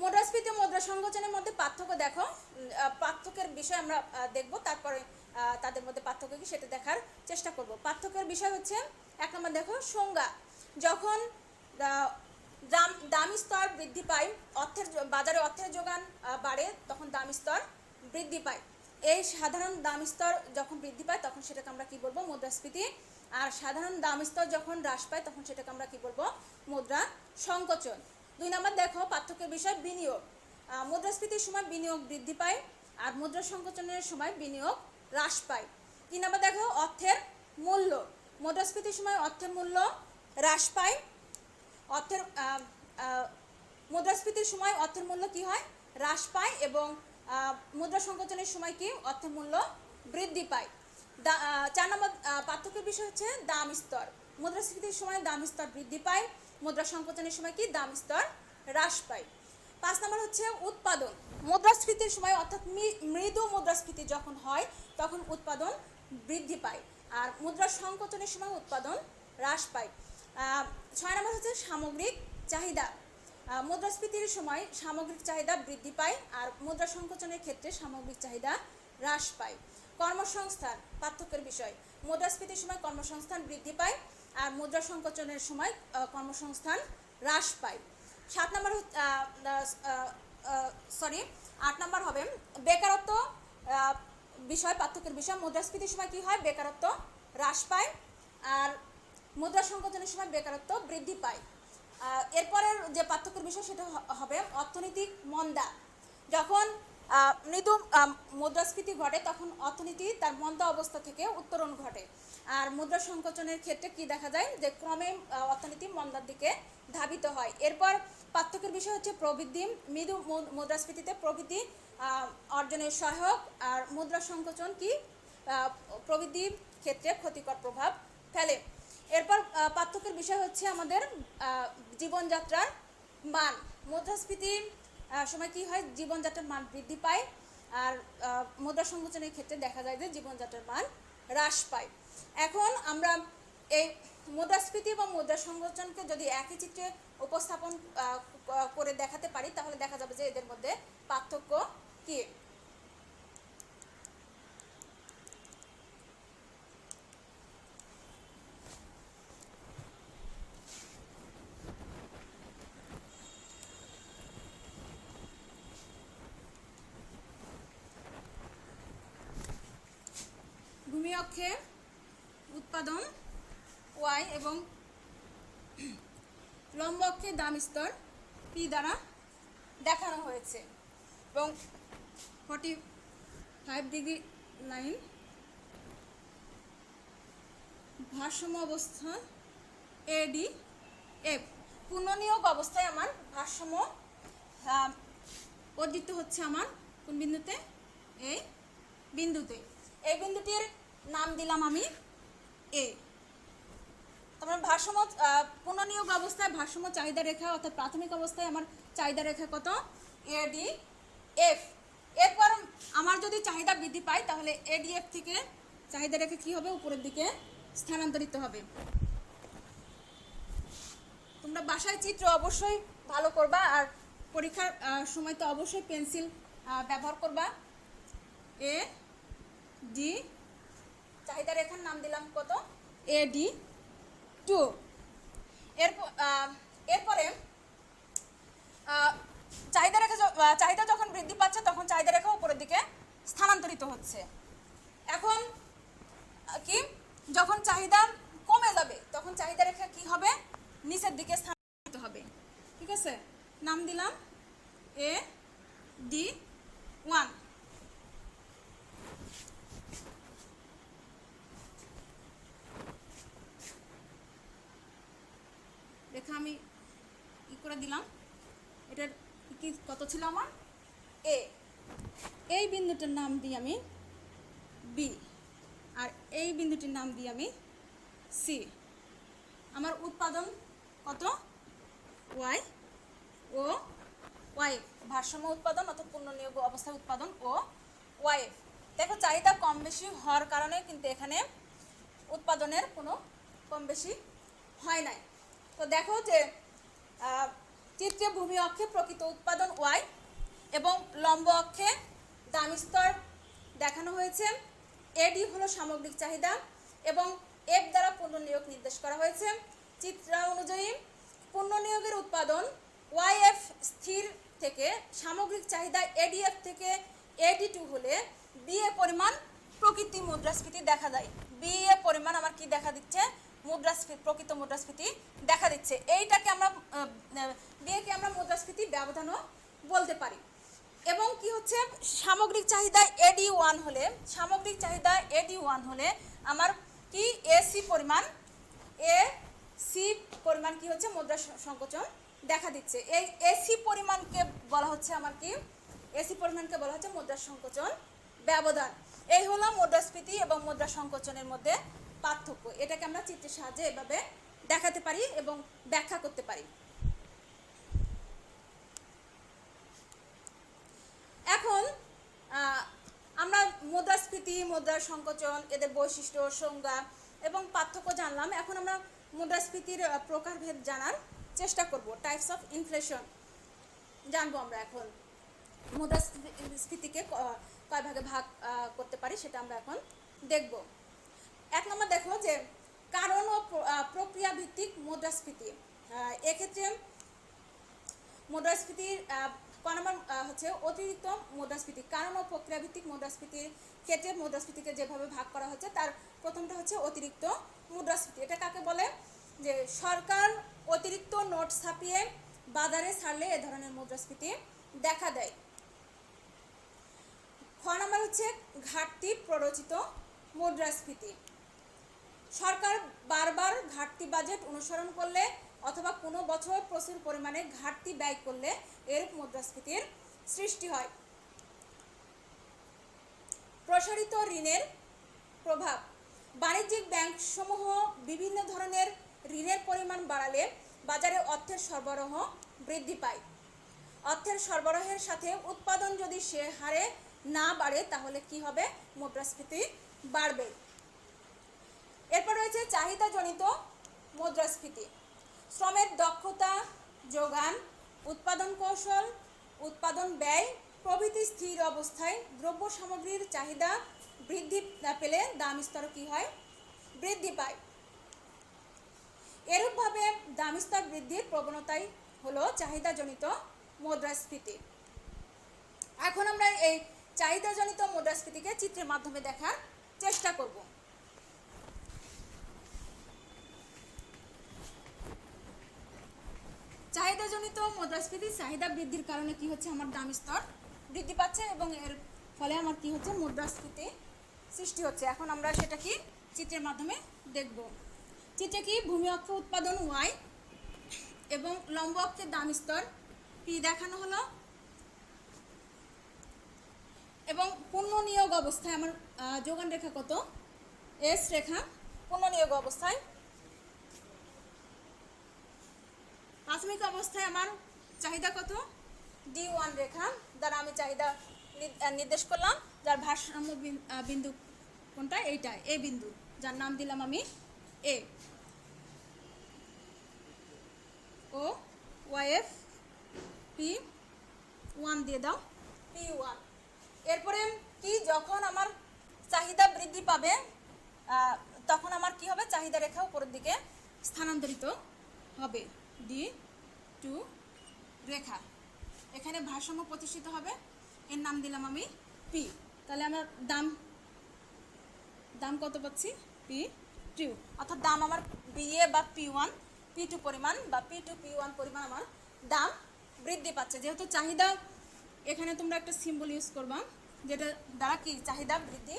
S1: মুদ্রাস্ফীতি ও মুদ্রা সংকোচনের মধ্যে পার্থক্য দেখো, পার্থক্যের বিষয় আমরা দেখব, তারপরে তাদের মধ্যে পার্থক্য কি সেটা দেখার চেষ্টা করব। পার্থক্যের বিষয় হচ্ছে, এক নম্বর দেখো সংজ্ঞা। যখন দাম স্তর বৃদ্ধি পায়, বাজারে অর্থের যোগান বাড়ে, তখন দাম স্তর বৃদ্ধি পায়। এই সাধারণ দাম স্তর যখন বৃদ্ধি পায় তখন সেটাকে আমরা কি বলবো, মুদ্রাস্ফীতি। আর সাধারণ দাম স্তর যখন হ্রাস পায় তখন সেটাকে আমরা কি বলবো, মুদ্রা সংকোচন। 2 নম্বর দেখো পার্থক্যের বিষয় বিনিয়োগ। মুদ্রাস্ফীতির সময় বিনিয়োগ বৃদ্ধি পায়, আর মুদ্রা সংকোচনের সময় বিনিয়োগ হ্রাস পায়। 3 নম্বর দেখো অর্থের মূল্য। মুদ্রাস্ফীতির সময় অর্থের মূল্য হ্রাস পায়, মুদ্রাস্ফীতির সময় অর্থের মূল্য কি হয়, হ্রাস পায়, এবং মুদ্রা সংকোচনের সময় কি অর্থের মূল্য বৃদ্ধি পায়। 4 নম্বর পার্থক্যের বিষয় হচ্ছে দাম স্তর। মুদ্রাস্ফীতির সময় দাম স্তর বৃদ্ধি পায়, মুদ্রা সংকোচনের সময় কি দাম স্তর হ্রাস পায়। 5 নম্বর হচ্ছে উৎপাদন। মুদ্রাস্ফীতির সময় অর্থাৎ মৃদু মুদ্রাস্ফীতি যখন হয় তখন উৎপাদন বৃদ্ধি পায়, আর মুদ্রা সংকোচনের সময় উৎপাদন হ্রাস পায়। 6 নম্বর হচ্ছে সামগ্রিক চাহিদা। মুদ্রাস্ফীতির সময় সামগ্রিক চাহিদা বৃদ্ধি পায়, আর মুদ্রা সংকোচনের ক্ষেত্রে সামগ্রিক চাহিদা হ্রাস পায়। কর্মসংস্থান পার্থক্যের বিষয়। মুদ্রাস্ফীতির সময় কর্মসংস্থান বৃদ্ধি পায়, আর মুদ্রা সংকোচনের সময় কর্মসংস্থান হ্রাস পায়। 8 নম্বর হবে বেকারত্ব বিষয়, পার্থক্যের বিষয়। মুদ্রাস্ফীতির সময় কি হয়, বেকারত্ব হ্রাস পায়, আর মুদ্রা সংকোচনের সময় বেকারত্ব বৃদ্ধি পায়। এরপরের যে পার্থক্যের বিষয় সেটা হবে অর্থনৈতিক মন্দা। যখন মৃদু মুদ্রাস্ফীতি ঘটে তখন অর্থনীতি তার মন্দা অবস্থা থেকে উত্তরণ ঘটে, আর মুদ্রা সংকোচনের ক্ষেত্রে কি দেখা যায় যে ক্রমে অর্থনীতি মন্দার দিকে ধাবিত হয়। এরপর পার্থক্যের বিষয় হচ্ছে প্রবৃদ্ধি। মৃদু মুদ্রাস্ফীতিতে প্রবৃদ্ধি অর্জনের সহায়ক, আর মুদ্রা সংকোচন কি প্রবৃদ্ধির ক্ষেত্রে ক্ষতিকর প্রভাব ফেলে। এরপর পার্থক্যের বিষয় হচ্ছে আমাদের জীবনযাত্রার মান। মুদ্রাস্ফীতির সময় কি হয়, জীবনযাত্রার মান বৃদ্ধি পায়, আর মুদ্রা সংকোচনের ক্ষেত্রে দেখা যায় যে জীবনযাত্রার মান হ্রাস পায়। এখন আমরা এই মুদ্রাস্ফীতি এবং মুদ্রা সংকোচনকে যদি একই চিত্রে উপস্থাপন করে দেখাতে পারি তাহলে দেখা যাবে যে এদের মধ্যে পার্থক্য কি। অক্ষে উৎপাদন ওয়াই এবং লম্ব অক্ষে দাম স্তর পি দ্বারা দেখানো হয়েছে এবং 45 ডিগ্রি লাইন ভারসাম্য অবস্থা এডি এফ পুনর্নিয়োগ অবস্থায় আমার ভারসাম্য অর্জিত হচ্ছে আমার কোন বিন্দুতে? এই বিন্দুতে। এই বিন্দুটির নাম দিলাম আমি এ। তারপরে ভারসাম্য পুনর্নিয়োগ অবস্থায় ভারসাম্য চাহিদা রেখা অর্থাৎ প্রাথমিক অবস্থায় আমার চাহিদা রেখা কত? এডি এফ। এরপর আমার যদি চাহিদা বৃদ্ধি পায় তাহলে এডিএফ থেকে চাহিদা রেখা কি হবে? উপরের দিকে স্থানান্তরিত হবে। তোমরা বাসায় চিত্র অবশ্যই ভালো করবা আর পরীক্ষার সময় তো অবশ্যই পেন্সিল ব্যবহার করবা। এ ডি চাহিদা রেখার নাম দিলাম কত? এডি 2। এরপরে চাহিদা যখন বৃদ্ধি পাচ্ছে তখন চাহিদা রেখা উপরের দিকে স্থানান্তরিত হচ্ছে। এখন কি যখন চাহিদা কমে যাবে তখন চাহিদা রেখা কি হবে? নিচের দিকে স্থানান্তরিত হবে। ঠিক আছে, নাম দিলাম এ ডি 1। রেখা আমি ই করে দিলাম। এটার কি কত ছিল আমার? এ। এই বিন্দুটার নাম দিই আমি বি আর এই বিন্দুটির নাম দিই আমি সি। আমার উৎপাদন কত? ওয়াই ও ওয়াই ভারসাম্য উৎপাদন অর্থাৎ পুনর্নিয়োগ অবস্থায় উৎপাদন ও ওয়াই। দেখো চাহিদা কম বেশি হওয়ার কারণে কিন্তু এখানে উৎপাদনের কোনো কম বেশি হয় নাই। তো দেখো যে চিত্রে ভূমি অক্ষে প্রকৃত উৎপাদন ওয়াই এবং লম্ব অক্ষে দাম স্তর দেখানো হয়েছে। এডি হলো সামগ্রিক চাহিদা এবং এফ দ্বারা পুনর্নিয়োগ নির্দেশ করা হয়েছে। চিত্র অনুযায়ী পুনর্নিয়োগের উৎপাদন ওয়াইএফ স্থির থেকে সামগ্রিক চাহিদা এডিএফ থেকে এডি2 হলে বি এ পরিমাণ প্রকৃতি মুদ্রাস্ফীতি দেখা যায়। বি এ পরিমাণ আমার কি দেখা দিচ্ছে? মুদ্রাস্ফীতি, প্রকৃত মুদ্রাস্ফীতি দেখা দিচ্ছে। এইটাকে আমরা বিএকে আমরা মুদ্রাস্ফীতি ব্যবধানও বলতে পারি। এবং কি হচ্ছে সামগ্রিক চাহিদা এডি1 হলে আমার কি এসি পরিমাণ কি হচ্ছে? মুদ্রা সংকোচন দেখা দিচ্ছে। এই এসি পরিমাণকে বলা হচ্ছে আমার কি? এসি পরিমাণকে বলা হচ্ছে মুদ্রা সংকোচন ব্যবধান। এই হলো মুদ্রাস্ফীতি এবং মুদ্রা সংকোচনের মধ্যে পার্থক্য। এটাকে আমরা চিত্রের সাহায্যে এভাবে দেখাতে পারি এবং ব্যাখ্যা করতে পারি। এখন আমরা মুদ্রাস্ফীতি, মুদ্রা সংকোচন, এদের বৈশিষ্ট্য, সংজ্ঞা এবং পার্থক্য জানলাম। এখন আমরা মুদ্রাস্ফীতির প্রকারভেদ জানার চেষ্টা করব। টাইপস অফ ইনফ্লেশন জানবো আমরা। এখন মুদ্রাস্ফীতিকে কয় ভাগে ভাগ করতে পারি সেটা আমরা এখন দেখব। 1 নম্বর দেখো যে কারণ ও প্রক্রিয়া ভিত্তিক মুদ্রাস্ফীতি। এক্ষেত্রে মুদ্রাস্ফীতির ক নম্বর হচ্ছে অতিরিক্ত মুদ্রাস্ফীতি। কারণ ও প্রক্রিয়া ভিত্তিক মুদ্রাস্ফীতির ক্ষেত্রে মুদ্রাস্ফীতিকে যেভাবে ভাগ করা হচ্ছে তার প্রথমটা হচ্ছে অতিরিক্ত মুদ্রাস্ফীতি। এটা কাকে বলে? যে সরকার অতিরিক্ত নোট ছাপিয়ে বাজারে ছাড়লে এ ধরনের মুদ্রাস্ফীতি দেখা দেয়। খ নম্বর হচ্ছে ঘাটতি প্ররোচিত মুদ্রাস্ফীতি। সরকার বারবার ঘাটতি বাজেট অনুসরণ করলে অথবা কোনো বছর প্রচুর পরিমাণে ঘাটতি ব্যয় করলে এরূপ মুদ্রাস্ফীতির সৃষ্টি হয়। প্রসারিত ঋণের প্রভাব। বাণিজ্যিক ব্যাংকসমূহ বিভিন্ন ধরনের ঋণের পরিমাণ বাড়ালে বাজারে অর্থের সরবরাহ বৃদ্ধি পায়। অর্থের সরবরাহের সাথে উৎপাদন যদি সে হারে না বাড়ে তাহলে কি হবে? মুদ্রাস্ফীতি বাড়বে। এরপর রয়েছে চাহিদাজনিত মুদ্রাস্ফীতি। শ্রমের দক্ষতা, যোগান, উৎপাদন কৌশল, উৎপাদন ব্যয় প্রভৃতি স্থির অবস্থায় দ্রব্য সামগ্রীর চাহিদা বৃদ্ধি পেলে দাম স্তর কি হয়? বৃদ্ধি পায়। এরূপভাবে দাম স্তর বৃদ্ধির প্রবণতাই হলো চাহিদাজনিত মুদ্রাস্ফীতি। এখন আমরা এই চাহিদাজনিত মুদ্রাস্ফীতিকে চিত্রের মাধ্যমে দেখার চেষ্টা করব। চাহিদাজনিত মুদ্রাস্ফীতি, চাহিদা বৃদ্ধির কারণে কি হচ্ছে, আমার দাম স্তর বৃদ্ধি পাচ্ছে এবং এর ফলে আমার কি হচ্ছে, মুদ্রাস্ফীতি সৃষ্টি হচ্ছে। এখন আমরা সেটা কি চিত্রের মাধ্যমে দেখব। চিত্রে কি ভূমি অক্ষ উৎপাদন ওয়াই এবং লম্ব অক্ষের দাম স্তর পি দেখানো হলো এবং পূর্ণ নিয়োগ অবস্থায় আমার যোগান রেখা কত, এস রেখা পূর্ণ নিয়োগ অবস্থায়। প্রাথমিক অবস্থায় আমার চাহিদা কত, D1 রেখা দ্বারা আমি চাহিদা নির্দেশ করলাম, যার ভারসাম্য বিন্দু কোনটা, এইটা এ বিন্দু, যার নাম দিলাম আমি এ ও ওয়াইএফ P1 দিয়ে দাও, P1। এরপরে কি, যখন আমার চাহিদা বৃদ্ধি পাবে তখন আমার কি হবে, চাহিদা রেখা উপরের দিকে স্থানান্তরিত হবে, D2 রেখা। এখানে ভারসাম্য প্রতিষ্ঠিত হবে, এর নাম দিলাম আমি P। তাহলে আমার দাম কত পাচ্ছি, P2, অর্থাৎ দাম আমার BA বা P1 P2 পরিমাণ বা P2 P1 পরিমাণ আমার দাম বৃদ্ধি পাচ্ছে। যেহেতু চাহিদা, এখানে তোমরা একটা সিম্বল ইউজ করবা যেটা দ্বারা কি চাহিদা বৃদ্ধি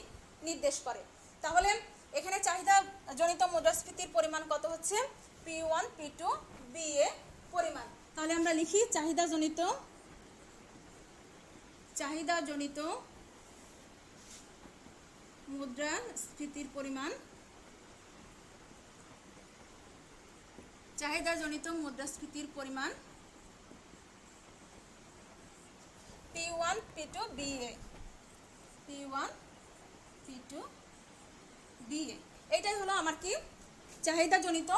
S1: নির্দেশ করে। তাহলে এখানে চাহিদা জনিত মুদ্রাস্ফীতির পরিমাণ কত হচ্ছে, P1 P2 BA পরিমাণ। তাহলে আমরা লিখি চাহিদা জনিত মুদ্রাস্ফীতির পরিমাণ, চাহিদাজনিত মুদ্রাস্ফীতির পরিমাণ P1 P2 BA, P1 P2 BA। এটাই হলো আমার কি চাহিদাজনিত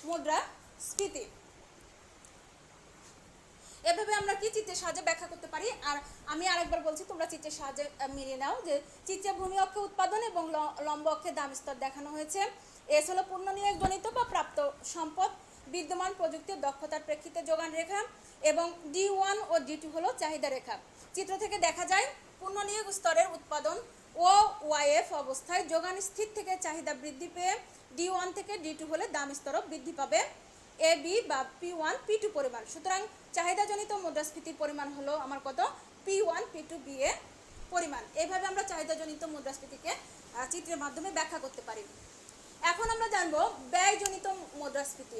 S1: মুদ্রাস্ফীতি। এভাবে আমরা কি চিত্রের সাহায্যে ব্যাখ্যা করতে পারি। আর আমি আরেকবার বলছি, তোমরা চিত্রের সাহায্যে মিলিয়ে নাও যে চিত্রে ভূমি অক্ষে উৎপাদন এবং লম্ব অক্ষে দাম স্তর দেখানো হয়েছে। এস হলো পূর্ণ নিয়োগ জনিত বা প্রাপ্ত সম্পদ, বিদ্যমান প্রযুক্তির দক্ষতার প্রেক্ষিতে যোগান রেখা এবং D1 ও D2 হলো চাহিদা রেখা। চিত্র থেকে দেখা যায় পূর্ণ নিয়োগ স্তরের উৎপাদন ও ওয়াইএফ অবস্থায় যোগান স্থির থেকে চাহিদা বৃদ্ধি পেয়ে D1 থেকে D2 হলে দাম স্তরও বৃদ্ধি পাবে AB বা P1 P2 পরিমাণ। সুতরাং চাহিদাজনিত মুদ্রাস্ফীতির পরিমাণ হলো আমার কত, P1 P2 BA পরিমাণ। এইভাবে আমরা চাহিদাজনিত মুদ্রাস্ফীতিকে চিত্রের মাধ্যমে ব্যাখ্যা করতে পারি। এখন আমরা জানবো ব্যয়জনিত মুদ্রাস্ফীতি।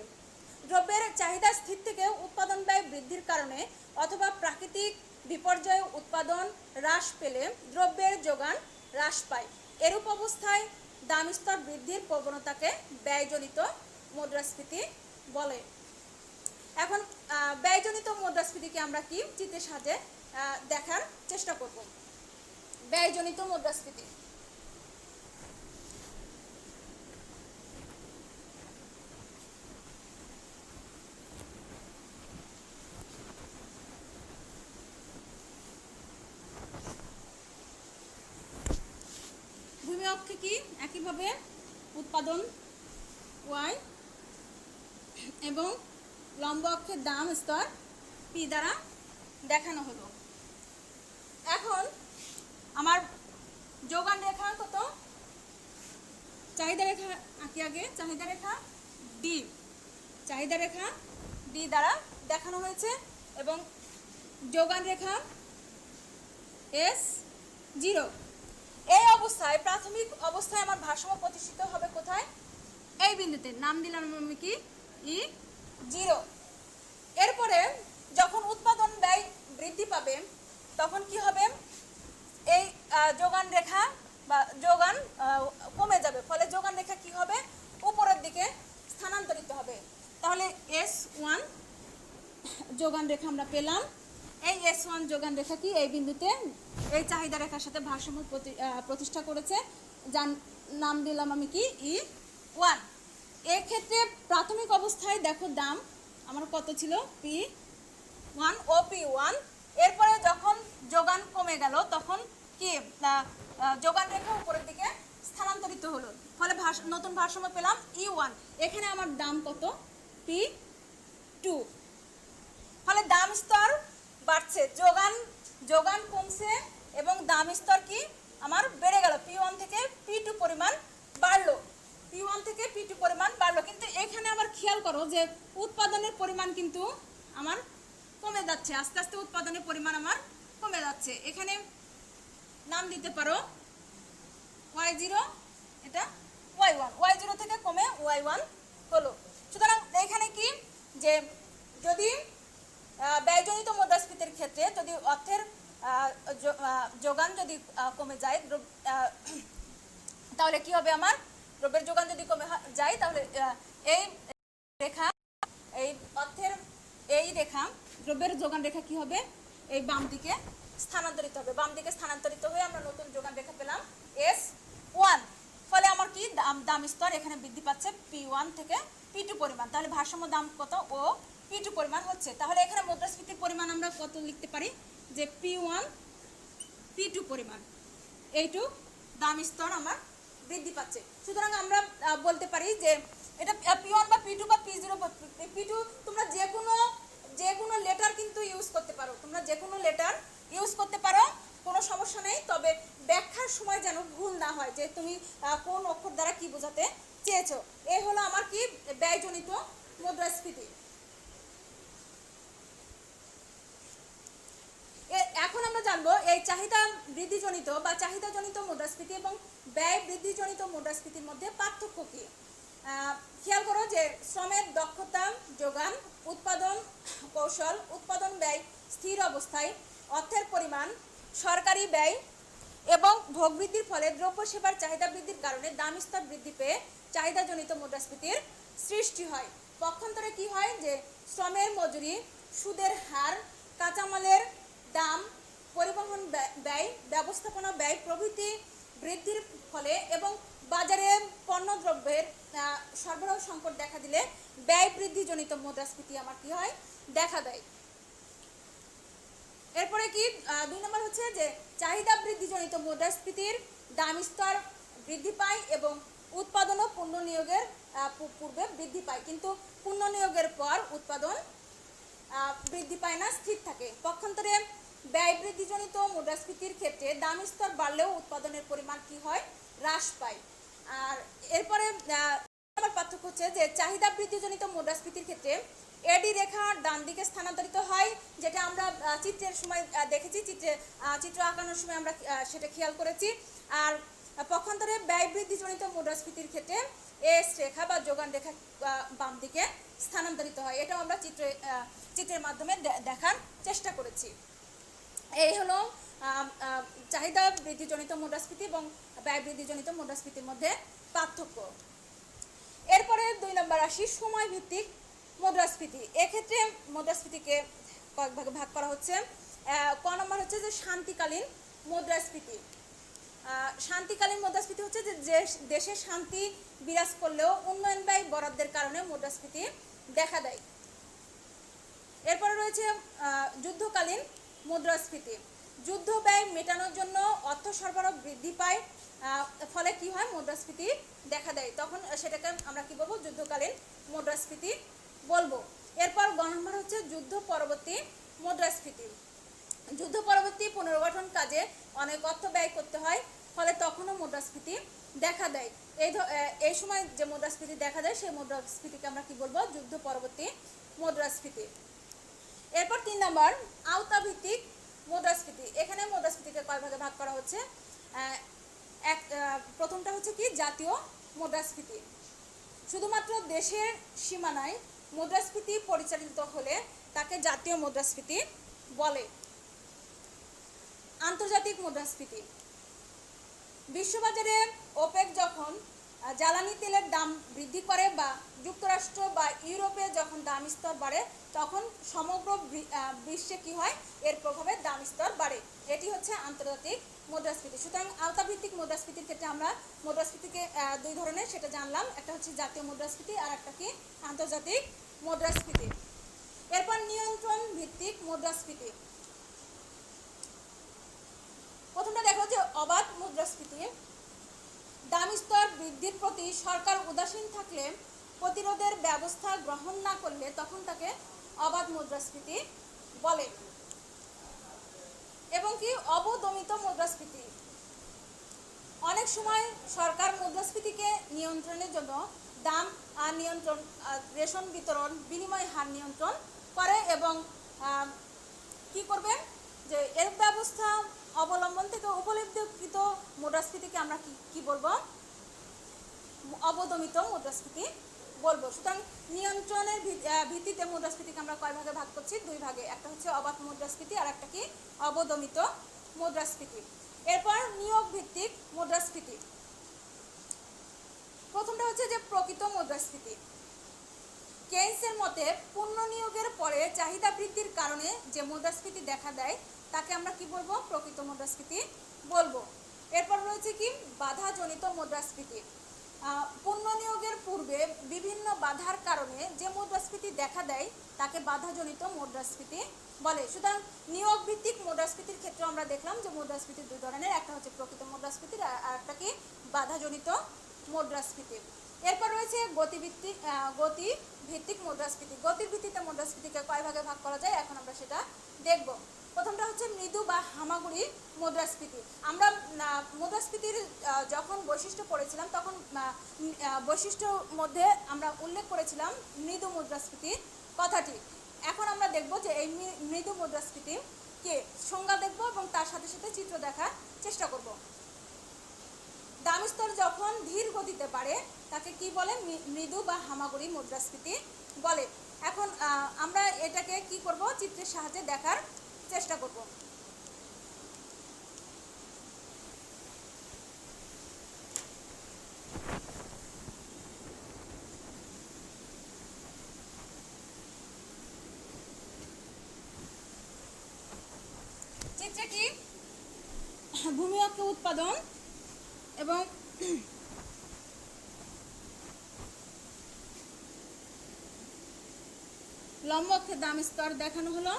S1: দ্রব্যের চাহিদা স্থির থেকে উৎপাদন ব্যয় বৃদ্ধির কারণে অথবা প্রাকৃতিক বিপর্যয়ে উৎপাদন হ্রাস পেলে দ্রব্যের যোগান হ্রাস পায়। এরূপ অবস্থায় দাম স্তর বৃদ্ধির প্রবণতাকে ব্যয়জনিত মুদ্রাস্ফীতি বলে। এখন ব্যয়জনিত মুদ্রাস্ফীতিকে আমরা কি চিত্রের সাহায্যে দেখার চেষ্টা করব। ব্যয়জনিত মুদ্রাস্ফীতি, ভূমি অক্ষে কি একইভাবে উৎপাদন ওয়াই এবং লম্ব অক্ষের দাম স্তর পি দ্বারা দেখানো হলো। এখন আমার যোগান রেখা কত, চাহিদা রেখা আঁকি আগে, চাহিদা রেখা ডি, চাহিদা রেখা ডি দ্বারা দেখানো হয়েছে এবং যোগান রেখা S0। এই অবস্থায় প্রাথমিক অবস্থায় আমার ভারসাম্য প্রতিষ্ঠিত হবে কোথায়, এই বিন্দুতে, নাম দিলাম আমি কি E0। এরপরে যখন উৎপাদন ব্যয় বৃদ্ধি পাবে তখন কি হবে, এই যোগান রেখা বা যোগান কমে যাবে, ফলে যোগান রেখা কি হবে, উপরের দিকে স্থানান্তরিত হবে। তাহলে S1 যোগান রেখা আমরা পেলাম। এই S1 যোগান রেখা কি এই বিন্দুতে এই চাহিদা রেখার সাথে ভারসাম্য প্রতিষ্ঠা করেছে, যার নাম দিলাম আমি কি E1। এই ক্ষেত্রে প্রাথমিক অবস্থায় দেখো দাম আমার কত ছিল, P1 ও P1। এরপরে যখন যোগান কমে গেল তখন কি যোগান রেখা উপরের দিকে স্থানান্তরিত হলো, ফলে নতুন ভারসাম্য পেলাম E1। এখানে আমার দাম কত, P2। ফলে দাম স্তর বাড়ছে, যোগান কমছে এবং দাম স্তর কি আমার বেড়ে গেল, P1 থেকে P2 পরিমাণ বাড়লো, P1 থেকে P2 পরিমাণ বাড়লো। কিন্তু এখানে আবার খেয়াল করো যে উৎপাদনের পরিমাণ কিন্তু আমার কমে যাচ্ছে, আস্তে আস্তে উৎপাদনের পরিমাণ আমার কমে যাচ্ছে। এখানে নাম দিতে পারো y0, এটা y1, y0 থেকে কমে y1 হলো। সুতরাং এখানে কি যে যদি ব্যয়জনিত মুদ্রাস্ফীতির ক্ষেত্রে যদি অর্থের যোগান যদি কমে যায়, তাহলে কি হবে, আমার দ্রব্যের যোগান যদি কমে যায় তাহলে এই রেখা, এই অর্থের এই রেখা, দ্রব্যের যোগান রেখা কি হবে, এই বাম দিকে স্থানান্তরিত হবে। বাম দিকে স্থানান্তরিত হয়ে আমরা নতুন যোগান রেখা পেলাম S1। ফলে আমার কি দাম স্তর এখানে বৃদ্ধি পাচ্ছে P1 থেকে P2 পরিমাণ। তাহলে ভারসাম্য দাম কত, ও P2 পরিমাণ হচ্ছে। তাহলে এখানে মুদ্রাস্ফীতির পরিমাণ আমরা কত লিখতে পারি, যে P1 P2 পরিমাণ, এইটু দাম স্তর আমার বৃদ্ধি পাচ্ছে। সুতরাং আমরা বলতে পারি যে এটা P1 বা P2 বা P0 বা P2, তোমরা যে কোনো লেটার কিন্তু ইউজ করতে পারো, তোমরা যে কোনো লেটার ইউজ করতে পারো, কোনো সমস্যা নেই। তবে ব্যাখ্যার সময় যেন ভুল না হয় যে তুমি কোন অক্ষর দ্বারা কি বোঝাতে চেয়েছো। এই হলো আমার কি ব্যয়জনিত মুদ্রাস্ফীতি। এখন আমরা জানবো এই চাহিদা বৃদ্ধিজনিত বা চাহিদাজনিত মুদ্রাস্ফীতি এবং ব্যয় বৃদ্ধিজনিত মুদ্রাস্ফীতির মধ্যে পার্থক্য কি। খেয়াল করো যে শ্রমের দক্ষতা, যোগান, উৎপাদন কৌশল, উৎপাদন ব্যয় স্থির অবস্থায়, অর্থের পরিমাণ, সরকারি ব্যয় এবং ভোগ বৃদ্ধির ফলে দ্রব্য সেবার চাহিদা বৃদ্ধির কারণে দাম স্তর বৃদ্ধি পেয়ে চাহিদাজনিত মুদ্রাস্ফীতির সৃষ্টি হয়। পক্ষান্তরে কি হয় যে শ্রমের মজুরি, সুদের হার, কাঁচামালের দাম, পরিবহন ব্যয়, ব্যবস্থাপনা ব্যয় প্রভৃতি বৃদ্ধির ফলে এবং বাজারে পণ্যদ্রব্যের সরবরাহ সংকট দেখা দিলে ব্যয় বৃদ্ধিজনিত মুদ্রাস্ফীতি আমার কি হয়, দেখা দেয়। এরপরে কি 2 নম্বর হচ্ছে যে চাহিদা বৃদ্ধিজনিত মুদ্রাস্ফীতির দাম স্তর বৃদ্ধি পায় এবং উৎপাদন ও পণ্য নিয়োগের পূর্বে বৃদ্ধি পায়, কিন্তু পণ্য নিয়োগের পর উৎপাদন বৃদ্ধি পায় না, স্থির থাকে। পক্ষান্তরে ব্যয় বৃদ্ধিজনিত মুদ্রাস্ফীতির ক্ষেত্রে দাম স্তর বাড়লেও উৎপাদনের পরিমাণ কি হয়, হ্রাস পায়। আর এরপরে আমার পার্থক্য হচ্ছে যে চাহিদা বৃদ্ধিজনিত মুদ্রাস্ফীতির ক্ষেত্রে এডি রেখা ডান দিকে স্থানান্তরিত হয়, যেটা আমরা চিত্রের সময় দেখেছি, চিত্র আঁকানোর সময় আমরা সেটা খেয়াল করেছি। আর পক্ষান্তরে ব্যয় বৃদ্ধিজনিত মুদ্রাস্ফীতির ক্ষেত্রে এস রেখা বা যোগান রেখা বাম দিকে স্থানান্তরিত হয়। এটাও আমরা চিত্রের মাধ্যমে দেখার চেষ্টা করেছি। এই হলো চাহিদা বৃদ্ধিজনিত মুদ্রাস্ফীতি এবং ব্যয় বৃদ্ধিজনিত মুদ্রাস্ফীতির মধ্যে পার্থক্য। এরপরে 2 নম্বর আসি সময় ভিত্তিক মুদ্রাস্ফীতি। এক্ষেত্রে মুদ্রাস্ফীতিকে কয়েক ভাগে ভাগ করা হচ্ছে। ক নম্বর হচ্ছে যে শান্তিকালীন মুদ্রাস্ফীতি। শান্তিকালীন মুদ্রাস্ফীতি হচ্ছে যে দেশে শান্তি বিরাজ করলেও উন্নয়ন ব্যয় বরাদ্দের কারণে মুদ্রাস্ফীতি দেখা দেয়। এরপরে রয়েছে যুদ্ধকালীন মুদ্রাস্ফীতি। যুদ্ধ ব্যয় মেটানোর জন্য অর্থ সরবরাহ বৃদ্ধি পায়, ফলে কি হয়, মুদ্রাস্ফীতি দেখা দেয়, তখন সেটাকে আমরা কি বলবো, যুদ্ধকালীন মুদ্রাস্ফীতি বলবো। এরপর গ নম্বর হচ্ছে যুদ্ধ পরবর্তী মুদ্রাস্ফীতি। যুদ্ধ পরবর্তী পুনর্গঠন কাজে অনেক অর্থ ব্যয় করতে হয়, ফলে তখনও মুদ্রাস্ফীতি দেখা দেয়। এই সময় যে মুদ্রাস্ফীতি দেখা দেয় সেই মুদ্রাস্ফীতিকে আমরা কি বলবো, যুদ্ধ পরবর্তী মুদ্রাস্ফীতি। এরপর 3 নম্বর আওতাভিত্তিক মুদ্রাস্ফীতি। এখানে মুদ্রাস্ফীতিকে কয় ভাগে ভাগ করা হচ্ছে। প্রথমটা হচ্ছে কি জাতীয় মুদ্রাস্ফীতি। শুধুমাত্র দেশের সীমানায় মুদ্রাস্ফীতি পরিচালিত হলে তাকে জাতীয় মুদ্রাস্ফীতি বলে। আন্তর্জাতিক মুদ্রাস্ফীতি। বিশ্ববাজারে ওপেক যখন জ্বালানি তেলের দাম বৃদ্ধি করে বা যুক্তরাষ্ট্র বা ইউরোপে যখন দাম স্তর বাড়ে, তখন সমগ্র বিশ্বে কি হয়, এর প্রভাবে দাম স্তর বাড়ে। এটি হচ্ছে আন্তর্জাতিক মুদ্রাস্ফীতি। সুতরাং আওতাভিত্তিক মুদ্রাস্ফীতির ক্ষেত্রে আমরা মুদ্রাস্ফীতিকে 2 ধরনের সেটা জানলাম, একটা হচ্ছে জাতীয় মুদ্রাস্ফীতি আর একটা কি আন্তর্জাতিক মুদ্রাস্ফীতি। এরপর নিয়ন্ত্রণ ভিত্তিক মুদ্রাস্ফীতি। প্রথমটা দেখো যে অবাধ মুদ্রাস্ফীতি। দাম স্তর বৃদ্ধির প্রতি সরকার উদাসীন থাকলে, প্রতিরোধের ব্যবস্থা গ্রহণ না করলে তখন তাকে অবাধ মুদ্রাস্ফীতি বলে। এবং কি অবদমিত মুদ্রাস্ফীতি। অনেক সময় সরকার মুদ্রাস্ফীতিকে নিয়ন্ত্রণের জন্য দাম নিয়ন্ত্রণ, রেশন বিতরণ, বিনিময় হার নিয়ন্ত্রণ করে এবং কি করবে যে এর ব্যবস্থা অবলম্বন থেকে উপলব্ধিকৃত মুদ্রাস্ফীতিকে আমরা কি বলবো, অবদমিত মুদ্রাস্ফীতি বলবো। সুতরাং নিয়ন্ত্রণের ভিত্তিতে মুদ্রাস্ফীতিকে আমরা কয় ভাগে ভাগ করছি, দুই ভাগে। একটা হচ্ছে অবাধ মুদ্রাস্ফীতি আর একটা কি অবদমিত মুদ্রাস্ফীতি। এরপর নিয়োগ ভিত্তিক মুদ্রাস্ফীতি। প্রথমটা হচ্ছে যে প্রকৃত মুদ্রাস্ফীতি। কেইন্সের মতে পণ্য নিয়োগের পরে চাহিদা বৃদ্ধির কারণে যে মুদ্রাস্ফীতি দেখা দেয় তাকে আমরা কি বলবো, প্রকৃত মুদ্রাস্ফীতি বলবো। এরপর রয়েছে কি বাধাজনিত মুদ্রাস্ফীতি। পণ্য নিয়োগের পূর্বে বিভিন্ন বাধার কারণে যে মুদ্রাস্ফীতি দেখা দেয় তাকে বাধাজনিত মুদ্রাস্ফীতি বলে। সুতরাং নিয়োগ ভিত্তিক মুদ্রাস্ফীতির ক্ষেত্রে আমরা দেখলাম যে মুদ্রাস্ফীতি দুই ধরনের, একটা হচ্ছে প্রকৃত মুদ্রাস্ফীতি আর একটা কি বাধাজনিত মুদ্রাস্ফীতি। এরপর রয়েছে গতিভিত্তিক মুদ্রাস্ফীতি। গতির ভিত্তিতে মুদ্রাস্ফীতিকে কয় ভাগে ভাগ করা যায় এখন আমরা সেটা দেখব। প্রথমটা হচ্ছে মৃদু বা হামাগুড়ি মুদ্রাস্ফীতি। আমরা মুদ্রাস্ফীতির যখন বৈশিষ্ট্য পড়েছিলাম তখন বৈশিষ্ট্যর মধ্যে আমরা উল্লেখ করেছিলাম মৃদু মুদ্রাস্ফীতি কথাটি। এখন আমরা দেখব যে এই মৃদু মুদ্রাস্ফীতি কে সংজ্ঞা দেখব এবং তার সাথে সাথে চিত্র দেখার চেষ্টা করব। দাম স্তর যখন ধীর গতিতে বাড়ে তাকে কি বলে, মৃদু বা হামাগুড়ি মুদ্রাস্ফীতি বলে। এখন আমরা এটাকে কি করব, চিত্রের সাহায্যে দেখার চেষ্টা করব। চিত্রে কি ভূমি অক্ষে উৎপাদন এবং লম্ব অক্ষে দাম স্তর দেখানো হলো।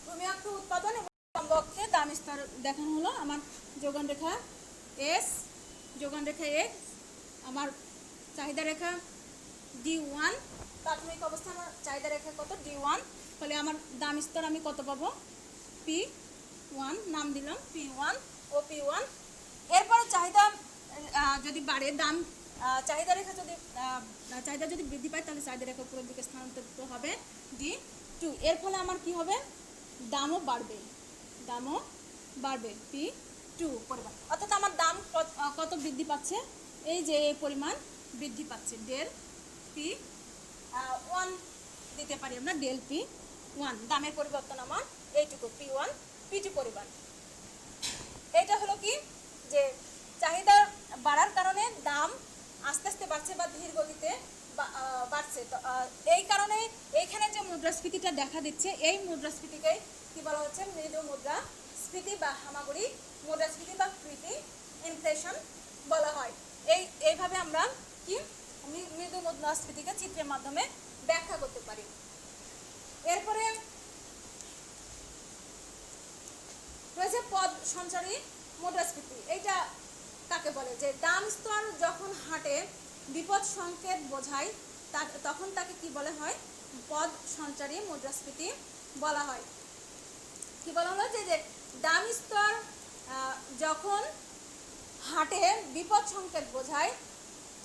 S1: ভূমি অক্ষে উৎপাদন এবং লম্ব অক্ষে দাম স্তর দেখানো হলো। আমার যোগান রেখা এস, যোগান রেখা এক্স, আমার চাহিদা রেখা D1, প্রাথমিক অবস্থা আমার চাহিদা রেখা কত D1, ফলে আমার দাম স্তর আমি কত পাবো P1, নাম দিলাম P1 ও P1। এরপর চাহিদা যদি বাড়ে, দাম চাহিদা রেখা চাহিদা যদি বৃদ্ধি পায় তাহলে চাহিদা রেখা উপরের দিকে স্থানান্তরিত হবে D2। এর ফলে আমার কি হবে, দামও বাড়বে P2 পরিমাণ। অর্থাৎ আমার দাম কত বৃদ্ধি পাচ্ছে, এই যে এই পরিমাণ বৃদ্ধি পাচ্ছে, ডেল P1 দিতে পারি আমরা, ডেল P1। দামের পরিবর্তন আমার এইটুকু P1 P2 পরিমাণ। এটা হলো কি যে চাহিদা বাড়ার কারণে দাম আস্তে আস্তে বাড়ছে বা ধীর গতিতে বাড়ছে। এই কারণে এইখানে যে মুদ্রাস্ফীতিটা দেখা দিচ্ছে এই মুদ্রাস্ফীতিকে কি বলা হচ্ছে, মৃদু মুদ্রাস্ফীতি বা হামাগুড়ি মুদ্রাস্ফীতি বা কৃতি ইনফ্লেশন বলা হয়। এইভাবে আমরা কি মৃদু মুদ্রাস্ফীতিকে চিত্রের মাধ্যমে ব্যাখ্যা করতে পারি। এরপরে রয়েছে পদ সঞ্চারী মুদ্রাস্ফীতি। এইটা কাকে বলে, যে দাম স্তর যখন হাঁটে বিপদ সংকেত বোঝায় তখন তাকে কি বলা হয়, পদ সঞ্চারী মুদ্রাস্ফীতি বলা হয়। কি বলা হলো, যে দাম স্তর যখন হাঁটে বিপদ সংকেত বোঝায়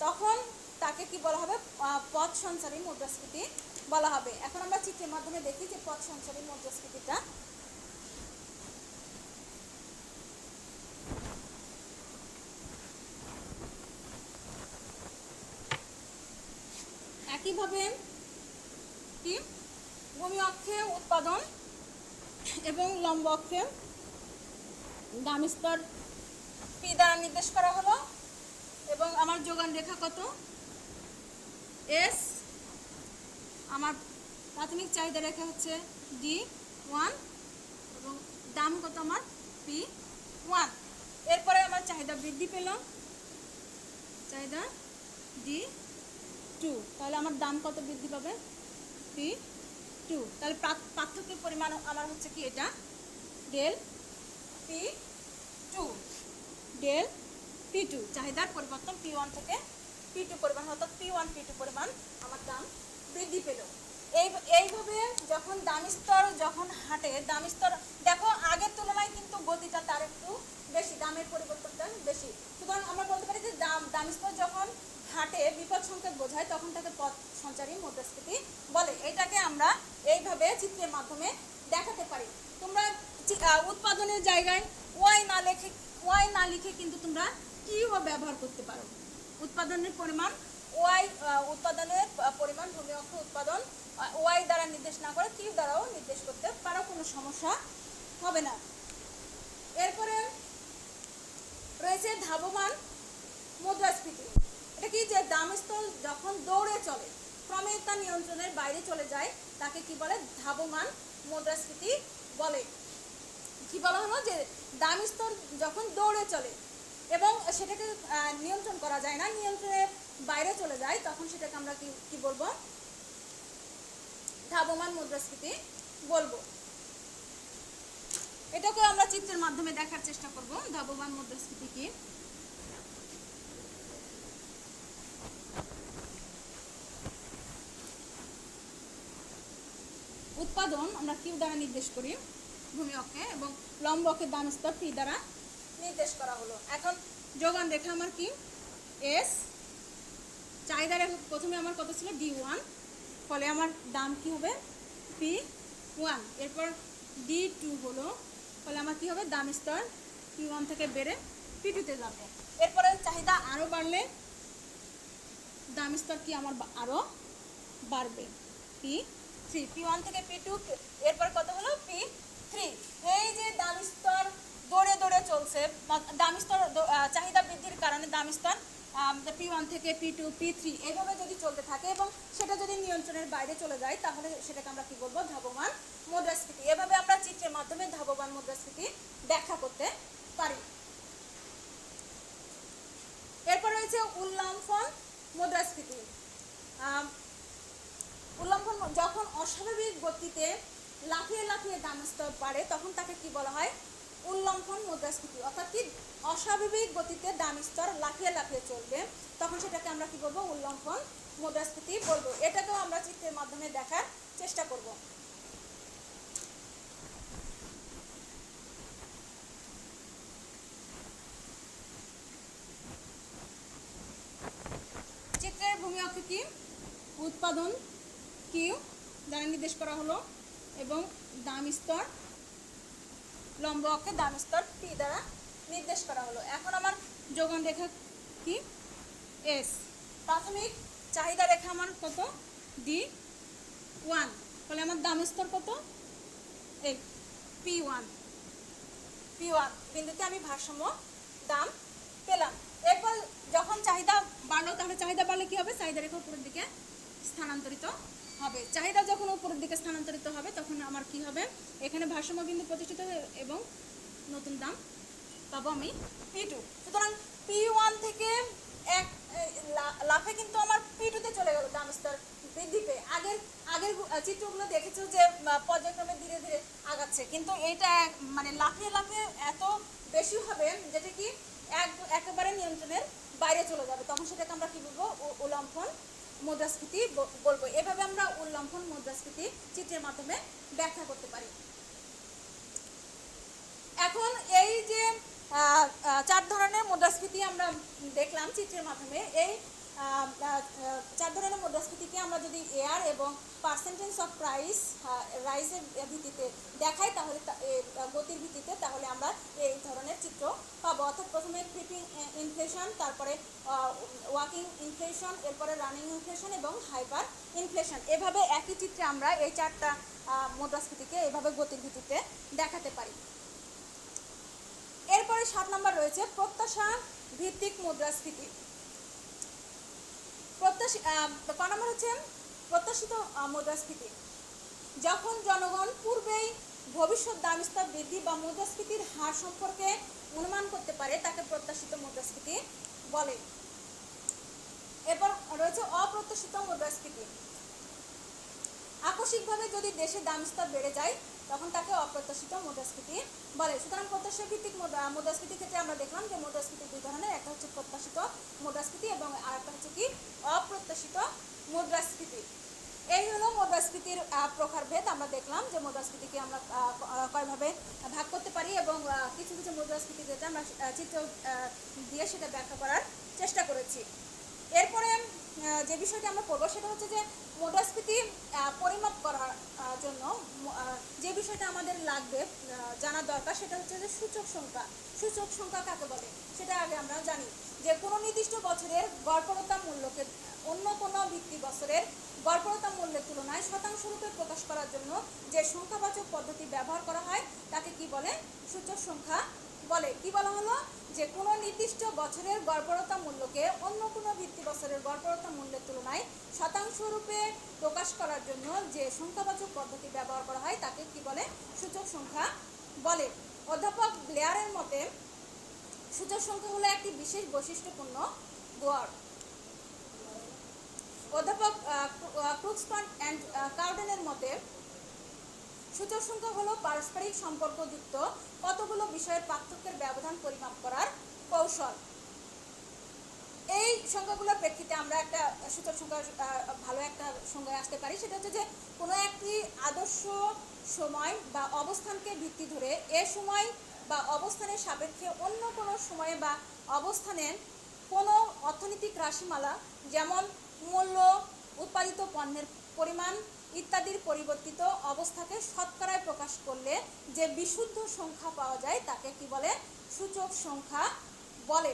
S1: তখন তাকে কি বলা হবে, পদ সঞ্চারী মুদ্রাস্ফীতি বলা হবে। এখন আমরা চিত্রের মাধ্যমে দেখি যে পদ সঞ্চারী মুদ্রাস্ফীতিটা একইভাবে কি ভূমি অক্ষে উৎপাদন এবং লম্ব অক্ষে দাম স্তর P দ্বারা নির্দেশ করা হলো এবং আমার যোগান রেখা কত S, আমার প্রাথমিক চাহিদা রেখা হচ্ছে D1 এবং দাম কত আমার P1। এরপরে আমার চাহিদা বৃদ্ধি পেল, চাহিদা D2, তাহলে আমার দাম কত বৃদ্ধি পাবে P2। তাহলে পার্থক্যের পরিমাণ আমার হচ্ছে কি, এটা ডেল P2, ডেল P2, চাহিদার পরিবর্তন P1 থেকে P2 পরিমাণ, অর্থাৎ P1 P2 পরিমাণ আমার দাম বৃদ্ধি পেল। এইভাবে যখন দাম স্তর যখন হাঁটে, দাম স্তর দেখো আগের তুলনায় কিন্তু গতিটা তার একটু বেশি, দামের পরিবর্তনটা বেশি। সুতরাং আমরা বলতে পারি যে দাম স্তর যখন হাঁটে বিপদ সংকেত বোঝায় তখন তাকে পদ সঞ্চারী মুদ্রাস্ফীতি বলে। এটাকে আমরা এইভাবে চিত্রের মাধ্যমে দেখাতে পারি। তোমরা উৎপাদনের জায়গায় ওয়াই না লিখে কিন্তু তোমরা কিও ব্যবহার করতে পারো। উৎপাদনের পরিমাণ উৎপাদনের পরিমাণ ভূমি অক্ষ উৎপাদন ওয়াই দ্বারা নির্দেশ না করে কিউ দ্বারাও নির্দেশ করতে পারো, কোনো সমস্যা হবে না। এরপরে রয়েছে ধাবমান মুদ্রাস্ফীতি। এটা কি, যে দামস্থল যখন দৌড়ে চলে, ক্রমে তা নিয়ন্ত্রণের বাইরে চলে যায়, তাকে কি বলে, ধাবমান মুদ্রাস্ফীতি বলে। কি বলা হলো, যে দামস্তর যখন দৌড়ে চলে এবং সেটাকে নিয়ন্ত্রণ করা যায় না, নিয়ন্ত্রণের বাইরে চলে যায়, তখন সেটাকে আমরা কি বলবো, ধাবমান মুদ্রাস্ফীতি বলবো। এটাকে আমরা চিত্রের মাধ্যমে দেখার চেষ্টা করব ধাবমান মুদ্রাস্ফীতি কি। উৎপাদন আমরা কিউ দ্বারা নির্দেশ করি ভূমি অক্ষে, এবং লম্ব অক্ষের দাম স্তর পি দ্বারা নির্দেশ করা হলো। এখন যোগান রেখা আমার কি, এস, চাহিদা রেখা প্রথমে আমার কত ছিল, D1, ফলে আমার দাম কি হবে, P1। এরপর D2 হলো, ফলে আমার কি হবে, দাম স্তর P1 থেকে বেড়ে P2 তে যাবে। এরপরে চাহিদা আরো বাড়লে দাম স্তর কি আমার আরো বাড়বে, P3, P1 থেকে P2, এরপর কত হলো, P3। এই যে দাম স্তর দৌড়ে দৌড়ে চলছে, দাম স্তর চাহিদা বৃদ্ধির কারণে দাম স্তর P1 থেকে P2, P3 এইভাবে যদি চলতে থাকে এবং সেটা যদি নিয়ন্ত্রণের বাইরে চলে যায়, তাহলে সেটাকে আমরা কি বলবো, ধাবমান মুদ্রাস্ফীতি। এভাবে আমরা চিত্রের মাধ্যমে ধাবমান মুদ্রাস্ফীতি ব্যাখ্যা করতে পারি। এরপর রয়েছে উল্লম্ফন মুদ্রাস্ফীতি। উল্লম্ফন যখন অস্বাভাবিক গতিতে লাফিয়ে লাফিয়ে দাম স্তর বাড়ে, তখন তাকে কি বলা হয়, উল্লম্ফন মুদ্রাস্ফীতি। অর্থাৎ কি, অস্বাভাবিক গতিতে দাম স্তর লাফিয়ে লাফিয়ে চলবে, তখন সেটাকে আমরা কি বলবো, উল্লম্ফন মুদ্রাস্ফীতি বলবো। এটাকেও আমরা চিত্রের মাধ্যমে দেখার চেষ্টা করব। চিত্রের ভূমি অক্ষে কি, উৎপাদন কিউ দ্বারা নির্দেশ করা হলো এবং দাম স্তর লম্ব অক্ষে দাম স্তর পি দ্বারা নির্দেশ করা হলো। এখন আমার যোগান রেখা কি, এস, প্রাথমিক চাহিদা রেখা আমার কত, D1, ফলে আমার দাম স্তর কত, এই P1 বিন্দুতে আমি ভারসাম্য দাম পেলাম। এরপর যখন চাহিদা বাড়লো, তাহলে চাহিদা বাড়লে কি হবে, চাহিদা রেখা উপরের দিকে স্থানান্তরিত হবে। চাহিদা যখন উপরের দিকে স্থানান্তরিত হবে, তখন আমার কি হবে, এখানে ভারসাম্য বিন্দু প্রতিষ্ঠিত এবং নতুন দাম পাবো আমি P2। সুতরাং P1 থেকে এক লাফে কিন্তু আমার P2 তে চলে গেল দাম স্তর বৃদ্ধি পেয়ে। আগের চিত্রগুলো দেখেছো যে পর্যায়ক্রমে ধীরে ধীরে আগাচ্ছে, কিন্তু এইটা মানে লাফিয়ে লাফিয়ে এত বেশি হবে যেটা কি একেবারে নিয়ন্ত্রণের বাইরে চলে যাবে, তখন সেটাকে আমরা কি বলবো, উল্লম্ফন মুদ্রাস্ফীতি বলবো। এভাবে আমরা উল্লম্ফন মুদ্রাস্ফীতি চিত্রের মাধ্যমে ব্যাখ্যা করতে পারি। এখন এই যে চার ধরনের মুদ্রাস্ফীতি আমরা দেখলাম চিত্রের মাধ্যমে, এই চার ধরনের মুদ্রাস্ফীতিকে আমরা যদি এয়ার এবং পার্সেন্টেজ অফ প্রাইস রাইজের ভিত্তিতে দেখাই, তাহলে গতির ভিত্তিতে, তাহলে আমরা এই ধরনের চিত্র পাবো। অর্থাৎ প্রথমে ক্রিপিং ইনফ্লেশন, তারপরে ওয়াকিং ইনফ্লেশন, এরপরে রানিং ইনফ্লেশন এবং হাইপার ইনফ্লেশন। এভাবে একই চিত্রে আমরা এই চারটা মুদ্রাস্ফীতিকে এভাবে গতির ভিত্তিতে দেখাতে পারি। এরপরে 7 নম্বর রয়েছে প্রত্যাশা ভিত্তিক মুদ্রাস্ফীতি। ক নম্বর হচ্ছে প্রত্যাশিত মুদ্রাস্ফীতি। যখন জনগণ পূর্বেই ভবিষ্যৎ দাম স্তর বৃদ্ধি বা মুদ্রাস্ফীতির হার সম্পর্কে অনুমান করতে পারে, তাকে প্রত্যাশিত মুদ্রাস্ফীতি বলে। এরপর রয়েছে অপ্রত্যাশিত মুদ্রাস্ফীতি। আকস্মিকভাবে যদি দেশে দাম স্তর বেড়ে যায়, তখন তাকে অপ্রত্যাশিত মুদ্রাস্ফীতি বলে। সুতরাং প্রত্যাশা ভিত্তিক মুদ্রাস্ফীতির ক্ষেত্রে আমরা দেখলাম যে মুদ্রাস্ফীতি দুই ধরনের, একটা হচ্ছে প্রত্যাশিত মুদ্রাস্ফীতি এবং আরেকটা হচ্ছে কি, অপ্রত্যাশিত মুদ্রাস্ফীতি। এই হলো মুদ্রাস্ফীতির প্রকারভেদ। আমরা দেখলাম যে মুদ্রাস্ফীতিকে আমরা কয়ভাবে ভাগ করতে পারি এবং কিছু কিছু মুদ্রাস্ফীতি যেটা আমরা চিত্র দিয়ে সেটা ব্যাখ্যা করার চেষ্টা করেছি। এরপরে যে বিষয়টি আমরা পড়বো সেটা হচ্ছে যে মুদ্রাস্ফীতি পরিমাপ করার জন্য বিষয়টা আমাদের লাগবে জানা দরকার, সেটা হচ্ছে যে সূচক সংখ্যা। সূচক সংখ্যা কাকে বলে সেটা আগে আমরা জানি, যে কোনো নির্দিষ্ট বছরের গড়পড়তা মূল্যকে অন্য কোনো ভিত্তি বছরের গড়পড়তা মূল্যের তুলনায় শতাংশ রূপে প্রকাশ করার জন্য যে সংখ্যাবাচক পদ্ধতি ব্যবহার করা হয় তাকে কি বলে? সূচক সংখ্যা বলে। কি বলা হলো? যে কোনো নির্দিষ্ট বছরের গড়পড়তা মূল্যকে অন্য কোনো ভিত্তি বছরের গড়পড়তা মূল্যের তুলনায় শতাংশ রূপে প্রকাশ করার জন্য যে সংখ্যাবাচক পদ্ধতি ব্যবহার করা হয় তাকে কি বলে? সূচক সংখ্যা বলে। অধ্যাপক ব্লেয়ারের মতে সূচক সংখ্যা হলো একটি বিশেষ বৈশিষ্ট্যপূর্ণ গড়। অধ্যাপক ক্রুকসপান অ্যান্ড কার্ডেনের মতে সূচক সংখ্যা হলো পারস্পরিক সম্পর্কযুক্ত কতগুলো বিষয়ের পার্থক্যের ব্যবধান পরিমাপ করার কৌশল। এই সংখ্যাগুলোর প্রেক্ষিতে আমরা একটা সূচক সংখ্যা ভালো একটা সংখ্যায় আসতে পারি, সেটা হচ্ছে যে কোনো একটি আদর্শ সময় বা অবস্থানকে ভিত্তি ধরে এ সময় বা অবস্থানের সাপেক্ষে অন্য কোনো সময়ে বা অবস্থানের কোনো অর্থনৈতিক রাশিমালা, যেমন মূল্য, উৎপাদিত পণ্যের পরিমাণ ইত্যাদির পরিবর্তিত অবস্থাকে শতকরায় প্রকাশ করলে যে বিশুদ্ধ সংখ্যা পাওয়া যায় তাকে কি বলে? সূচক সংখ্যা বলে।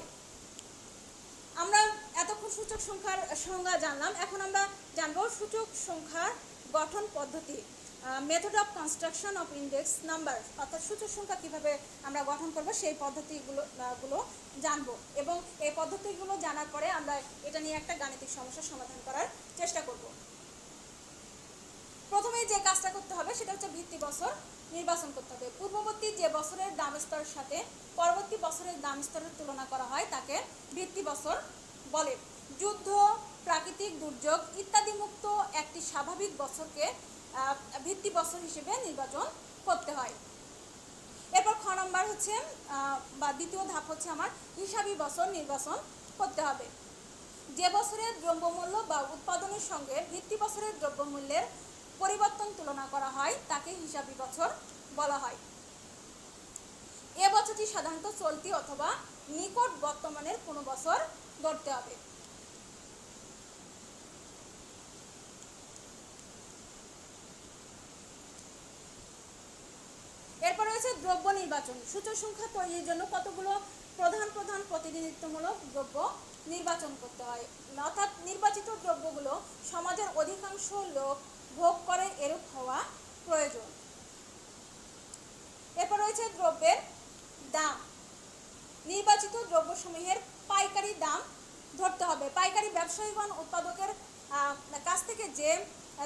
S1: আমরা এতক্ষণ সূচক সংখ্যার সংজ্ঞা জানলাম, এখন আমরা জানবো সূচক সংখ্যার গঠন পদ্ধতি, method of construction of index number, অর্থাৎ সূচক সংখ্যা কীভাবে আমরা গঠন করব সেই পদ্ধতিগুলো জানবো, এবং এই পদ্ধতিগুলো জানার পরে আমরা এটা নিয়ে একটা গাণিতিক সমস্যার সমাধান করার চেষ্টা করব। প্রথমে যে কাজটা করতে হবে সেটা হচ্ছে ভিত্তি বছর নির্বাচন করতে হবে। পূর্ববর্তী যে বছরের দাম স্তরের সাথে পরবর্তী বছরের দাম স্তরের তুলনা করা হয় তাকে ভিত্তি বছর বলে। যুদ্ধ, প্রাকৃতিক দুর্যোগ ইত্যাদি মুক্ত একটি স্বাভাবিক বছরকে ভিত্তি বছর হিসেবে নির্বাচন করতে হয়। এরপর খ নম্বর হচ্ছে বা দ্বিতীয় ধাপ হচ্ছে আমার হিসাবি বছর নির্বাচন করতে হবে। যে বছরের দ্রব্যমূল্য বা উৎপাদনের সঙ্গে ভিত্তি বছরের দ্রব্যমূল্যের পরিবর্তন তুলনা করা হয় তাকে হিসাবি বছর বলা হয়। এ বছরটি সাধারণত চলতি অথবা নিকট বর্তমানের কোনো বছর ধরতে হবে। এরপর রয়েছে দ্রব্য নির্বাচন। সূচক সংখ্যা তৈরির জন্য কতগুলো প্রধান প্রতিনিধিত্বমূলক দ্রব্য নির্বাচন করতে হয়, অর্থাৎ নির্বাচিত দ্রব্যগুলো সমাজের অধিকাংশ লোক ভোগ করে এরূপ হওয়া প্রয়োজন। এরপর রয়েছে দ্রব্যের দাম। নির্বাচিত দ্রব্যসমূহের পাইকারি দাম ধরতে হবে। পাইকারি ব্যবসায়ীগণ উৎপাদকের কাছ থেকে যে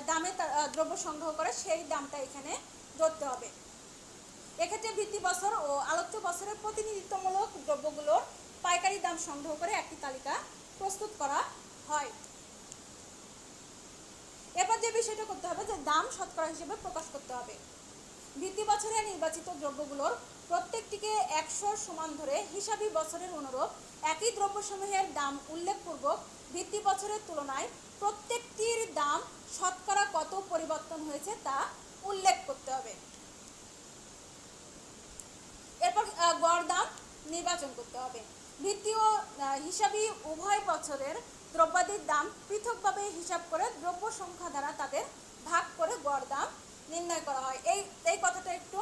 S1: দামে দ্রব্য সংগ্রহ করে সেই দামটা এখানে ধরতে হবে। এক্ষেত্রে ভিত্তি বছর ও আলোচ্য বছরের প্রতিনিধিত্বমূলক দ্রব্যগুলোর পাইকারি দাম সংগ্রহ করে একটি তালিকা প্রস্তুত করা হয়। এরপর যে বিষয়টা করতে হবে যে দাম শতকরা হিসেবে প্রকাশ করতে হবে। ভিত্তি বছরে নির্বাচিত দ্রব্যগুলোর প্রত্যেকটিকে 100 সমান ধরে হিসাবি বছরের অনুরূপ একই দ্রব্যসমূহের দাম উল্লেখপূর্বক ভিত্তি বছরের তুলনায় প্রত্যেকটির দাম শতকরা কত পরিবর্তন হয়েছে তা উল্লেখ করতে হবে। এরপর গড় দাম নির্বাচন করতে হবে। ভিত্তি ও হিসাবি উভয় বছরের দ্রব্যাদির দাম পৃথকভাবে হিসাব করে দ্রব্য সংখ্যা দ্বারা তাদের ভাগ করে গড় দাম নির্ণয় করা হয়। এই কথাটা একটু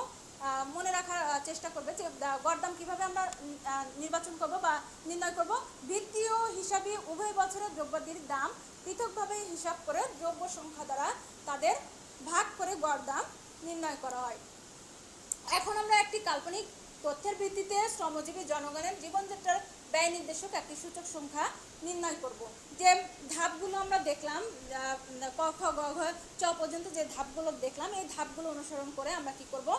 S1: মনে রাখার চেষ্টা করবে যে গড় দাম কীভাবে আমরা নির্বাচন করব বা নির্ণয় করব। ভিত্তি ও হিসাবি উভয় বছরের দ্রব্যাদির দাম পৃথকভাবে হিসাব করে দ্রব্য সংখ্যা দ্বারা তাদের ভাগ করে গড় দাম নির্ণয় করা হয়। এখন আমরা একটি কাল্পনিক তথ্যের ভিত্তিতে শ্রমজীবী জনগণের জীবনযাত্রার ব্যয় নির্দেশক একটি সূচক সংখ্যা নির্ণয় করব। যে ধাপগুলো আমরা দেখলাম ক খ গ ঘ চ পর্যন্ত যে ধাপগুলো দেখলাম এই ধাপগুলো অনুসরণ করে আমরা কি করব?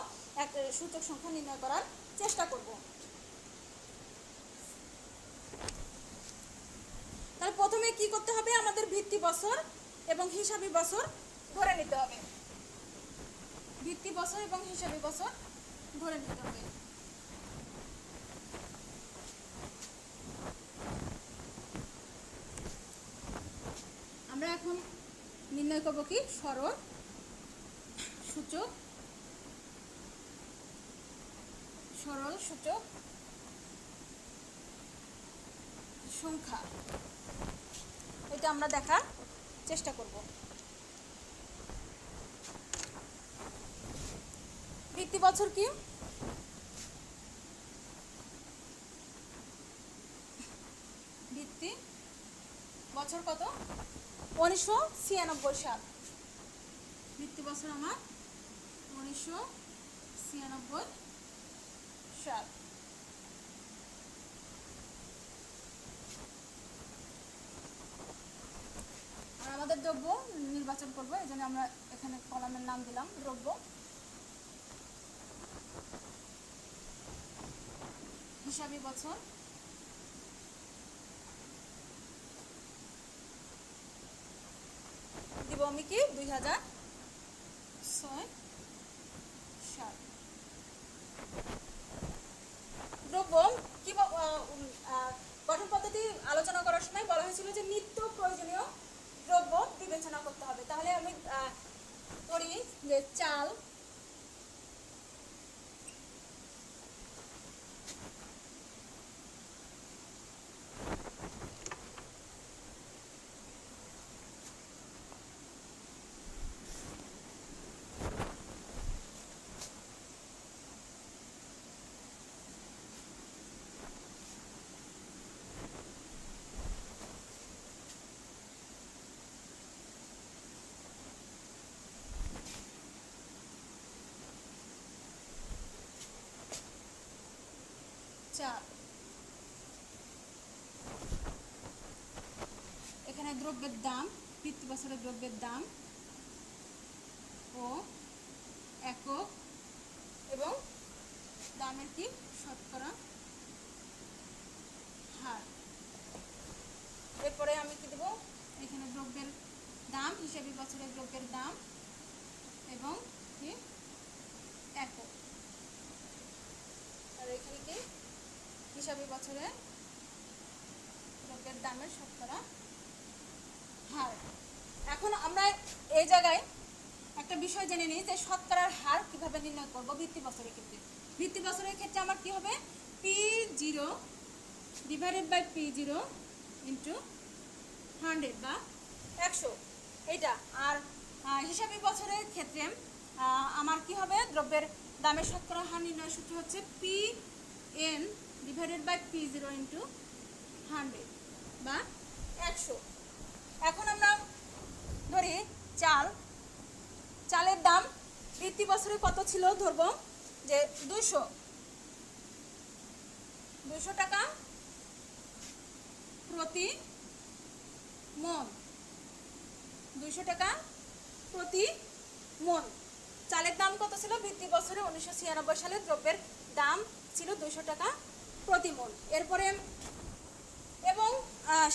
S1: একটা সূচক সংখ্যা নির্ণয় করার চেষ্টা করব। তাহলে প্রথমে কি করতে হবে? আমাদের ভিত্তি বছর এবং হিসাবি বছর ধরে নিতে হবে। ভিত্তি বছর এবং হিসাবি বছর ধরে নিতে হবে। আমরা এখন নির্ণয় করব কি? সরল সূচক সংখ্যা, এটা আমরা দেখার চেষ্টা করব। বছর কি? ভিত্তি বছর কত? 1996 সাল। ভিত্তি বছর আমার 1996 সাল। আর আমাদের দ্রব্য নির্বাচন করব, এই জন্য আমরা এখানে কলামের নাম দিলাম দ্রব্য। হিসাবি বছর দিব আমি কি 2006 সাল। দ্রব্য কি গঠন পদ্ধতি আলোচনা করার সময় বলা হয়েছিল যে নিত্য প্রয়োজনীয় দ্রব্য বিবেচনা করতে হবে। তাহলে আমি করি যে চাল, চাল, এখানে দ্রব্যের দাম, ভিত্তি বছরের দ্রব্যের দাম ও একক এবং দামের কি শতকরা হার। এরপরে আমি কি দেব, এখানে দ্রব্যের দাম, হিসাবি বছরের দ্রব্যের দাম এবং কি একক, আর এখানে কি হিসাবি বছরে দ্রব্যের দামের শতকরা হার। এখন আমরা এই জায়গায় একটা বিষয় জেনে নিই যে শতকরার হার কিভাবে নির্ণয় করব ভিত্তি বছরের ক্ষেত্রে। ভিত্তি বছরের ক্ষেত্রে আমার কি হবে, P0 divided by P0 into 100 বা 100 এইটা। আর হিসাবি বছরের ক্ষেত্রে আমার কি হবে, দ্রব্যের দামের শতকরা হার নির্ণয়ের সূত্র হচ্ছে Pn divided by P0 into 100 বা 100। এখন আমরা ধরি চালের দাম ভিত্তি বছরে কত ছিল, ধরব যে 200 টাকা প্রতি মন। 200 টাকা প্রতি মন চালের দাম কত ছিল ভিত্তি বছরে 1996 সালে দ্রব্যের দাম ছিল 200 টাকা প্রতি মন। এরপরে এবং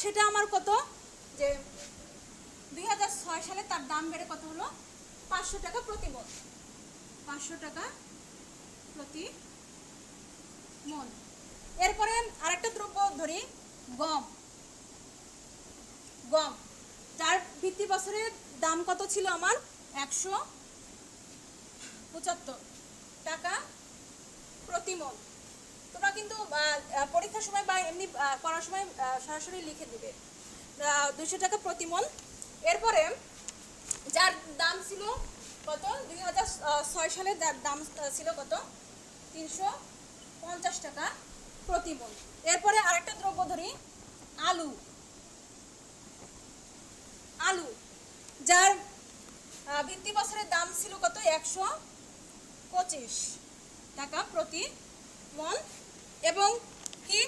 S1: সেটা আমার কত, যে 2006 সালে তার দাম বেড়ে কত হলো, 500 টাকা প্রতি মন। 500 টাকা প্রতি মন। এরপরে আরেকটা দ্রব্য ধরি, গম। যার ভিত্তি বছরে দাম কত ছিল আমার, 175 টাকা প্রতি মন। তোমরা কিন্তু পরীক্ষার সময় বা এমনি পড়ার সময় সরাসরি লিখে দিবে 200 টাকা প্রতি মন। এরপরে যার দাম ছিল কত, 2006 সালে যার দাম ছিল কত, 350 টাকা প্রতি মন। এরপরে আরেকটা দ্রব্য ধরি, আলু। যার ভিত্তি বছরের দাম ছিল কত, 125 টাকা প্রতি মন এবং কি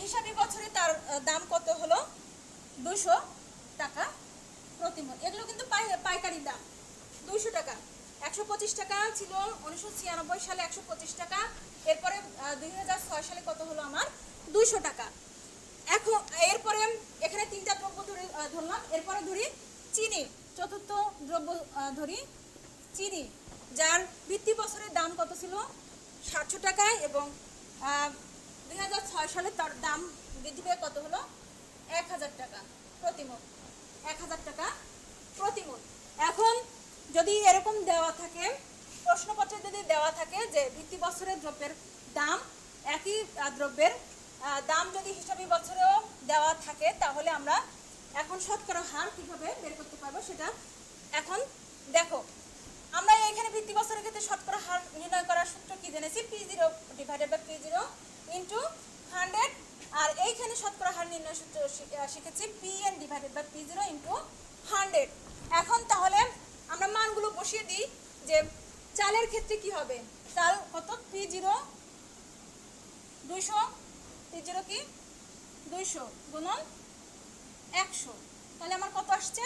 S1: হিসাবি বছরে তার দাম কত হলো, 200 টাকা প্রতি মন। এগুলো কিন্তু পাইকারি দাম 200 টাকা। 125 টাকা ছিল 1996 সালে, 125 টাকা। এরপরে 2006 সালে কত হলো আমার, 200 টাকা। এখন এরপরে এখানে তিনটা দ্রব্য ধরলাম। এরপরে ধরি চিনি, চতুর্থ দ্রব্য ধরি চিনি, যার ভিত্তি বছরের দাম কত ছিল, 700 টাকা এবং 2006 সালে তার দাম বৃদ্ধি পেয়ে কত হলো, 1000 টাকা প্রতি মন। 1000 টাকা প্রতি মন। এখন যদি এরকম দেওয়া থাকে, প্রশ্নপত্রে যদি দেওয়া থাকে যে ভিত্তি বছরের দ্রব্যের দাম, একই দ্রব্যের দাম যদি হিসাবি বছরেও দেওয়া থাকে, তাহলে আমরা এখন শতকরা হার কিভাবে বের করতে পারবো সেটা এখন দেখো। আমরা এখানে ভিত্তি বছরের ক্ষেত্রে শতকরা জেনেছি P0 divided by P0 into 100, আর এইখানে শতকরা হার নির্ণয় সূত্র শিখেছি Pn divided by P0 into 100। এখন তাহলে আমরা মানগুলো বসিয়ে দিই যে চালের ক্ষেত্রে কি হবে। চাল কত? P0 200, P0 কি 200 গুণন 100, তাহলে আমার কত আসছে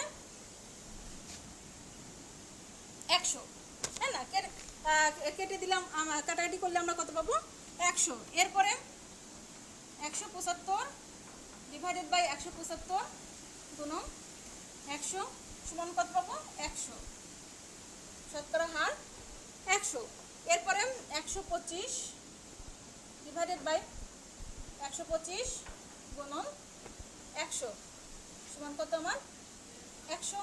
S1: 100, হ্যাঁ না? কেটে দিলাম, কাটাকাটি করলে আমরা কত পাবো 100। এরপরে 175 ডিভাইডেড বাই 175 গুণন 100 সমান কত পাবো 100, শতকরা হার 100। এরপরে 125 ডিভাইডেড বাই 125 গুণন 100 সমান কত আমার 100।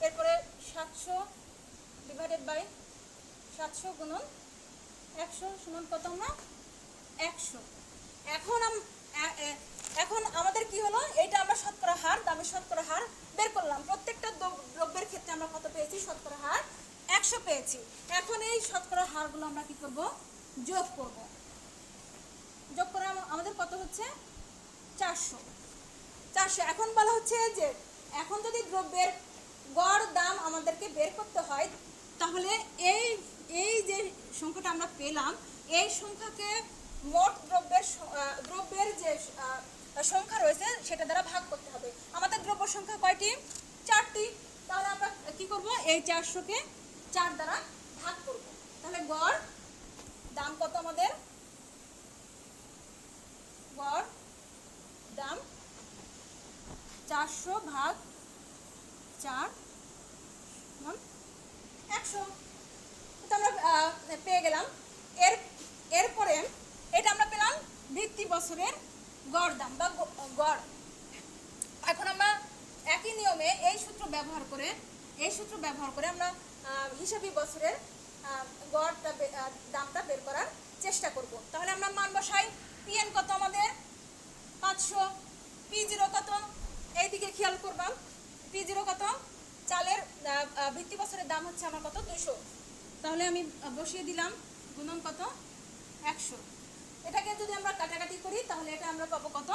S1: এরপরে 700 ডিভাইডেড বাই 700 গুণন 100 সমান কত আমরা 100। এখন আমাদের কি হলো, এইটা আমরা শতকরা হার, দামের শতকরা হার বের করলাম। প্রত্যেকটা দ্রব্যের ক্ষেত্রে আমরা কত পেয়েছি? শতকরা হার 100 পেয়েছি। এখন এই শতকরা হারগুলো আমরা কি করব? যোগ করব। যোগ করে আমাদের কত হচ্ছে 400। এখন বলা হচ্ছে যে এখন যদি দ্রব্যের গড় দাম আমাদেরকে বের করতে হয়, তাহলে এই যে সংখ্যাটা আমরা পেলাম, এই সংখ্যাকে মোট দ্রব্যের যে সংখ্যা রয়েছে সেটা দ্বারা ভাগ করতে হবে। আমাদের দ্রব্য সংখ্যা কয়টি? 4টি। তাহলে আমরা কি করব? এই 400-কে 4 দ্বারা ভাগ করব। তাহলে গড় দাম কত আমাদের? গড় দাম 400 ভাগ 4 100, তো আমরা পেয়ে গেলাম। এরপরে এটা আমরা পেলাম ভিত্তি বছরের গড় দাম বা গড়। এখন আমরা একই নিয়মে এই সূত্র ব্যবহার করে আমরা হিসাবি বছরের গড়টা দামটা বের করার চেষ্টা করব। তাহলে আমরা মান বসাই। Pn কত আমাদের 500, P0 কত? এইদিকে খেয়াল করবাম, P0 কত? চালের ভিত্তি বছরের দাম হচ্ছে আমার কত 200, তাহলে আমি বসিয়ে দিলাম গুণন কত 100। এটাকে যদি আমরা কাটাকাটি করি তাহলে এটা আমরা পাবো কত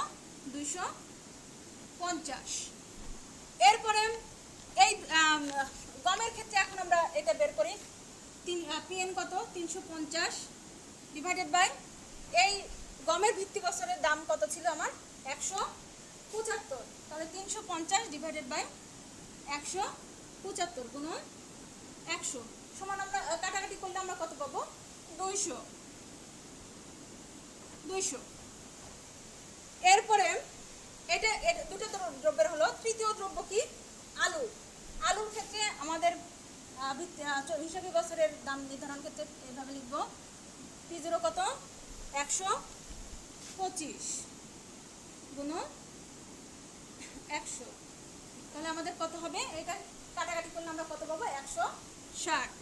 S1: 250। এরপরে এই গমের ক্ষেত্রে এখন আমরা এটা বের করি। Pn কত 350 ডিভাইডেড বাই এই গমের ভিত্তি বছরের দাম কত ছিল আমার 175, তাহলে 350 ডিভাইডেড বাই 175 গুণন 100 সমান আমরা কাটাকাটি করলে আমরা কত পাবো 200। এরপরে এটা দুটো দ্রব্যের হলো। তৃতীয় দ্রব্য কি? আলুর ক্ষেত্রে আমাদের হিসাবি বছরের দাম নির্ধারণ ক্ষেত্রে এভাবে লিখবো। P0 কত 125 গুণন 100, তাহলে আমাদের কত হবে? এটা কাটাকাটি করলে আমরা কত পাবো 160।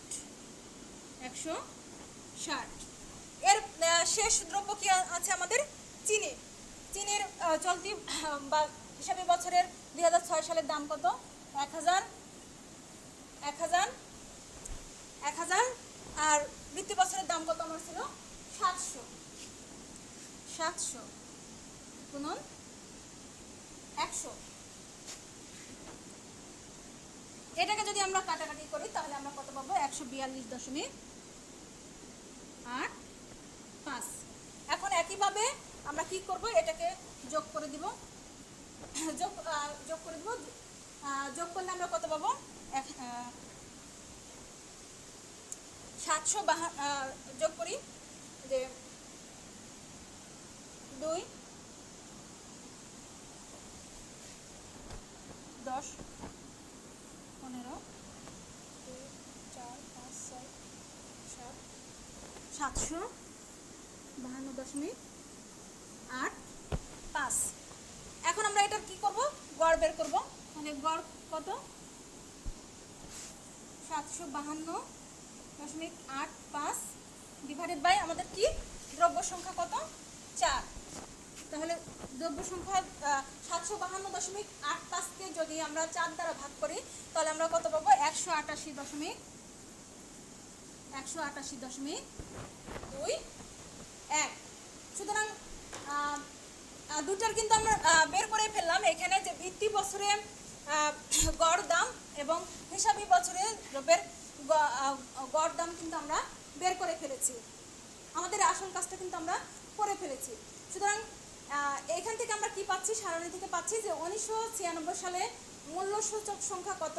S1: এর শেষ দ্রব্য কি আছে আমাদের? চিনির চলতি বা হিসাবি বছরের 2006 সালের দাম কত 1000, আর বৃত্তি বছরের দাম কত আমার ছিল 700 গুণন 100। এটাকে যদি আমরা কাটাকাটি করি তাহলে আমরা কত পাবো 142.85। এখন একইভাবে আমরা কি করব? এটাকে যোগ করে দিব। যোগ করলে আমরা কত পাবো 752 যোগ করি যে 2 10 15 2 4 5 6 7 752.85। এখন আমরা এটা কি করব? গড় বের করব। মানে গড় কত 752.85 ডিভাইডেড বাই আমাদের কি দ্রব্য সংখ্যা কত 4। তাহলে দ্রব্য সংখ্যা 752.85-কে যদি আমরা 4 দ্বারা ভাগ করি তাহলে আমরা কত পাবো 188.85। 188.21। সুতরাং দুটার কিন্তু আমরা বের করে ফেললাম এখানে যে ভিত্তি বছরে গড় দাম এবং হিসাবি বছরে দ্রব্যের গড় দাম কিন্তু আমরা বের করে ফেলেছি, আমাদের আসল কাজটা কিন্তু আমরা করে ফেলেছি। সুতরাং এখান থেকে আমরা কি পাচ্ছি, সারণী থেকে পাচ্ছি যে 1996 সালে মূল্য সূচক সংখ্যা কত,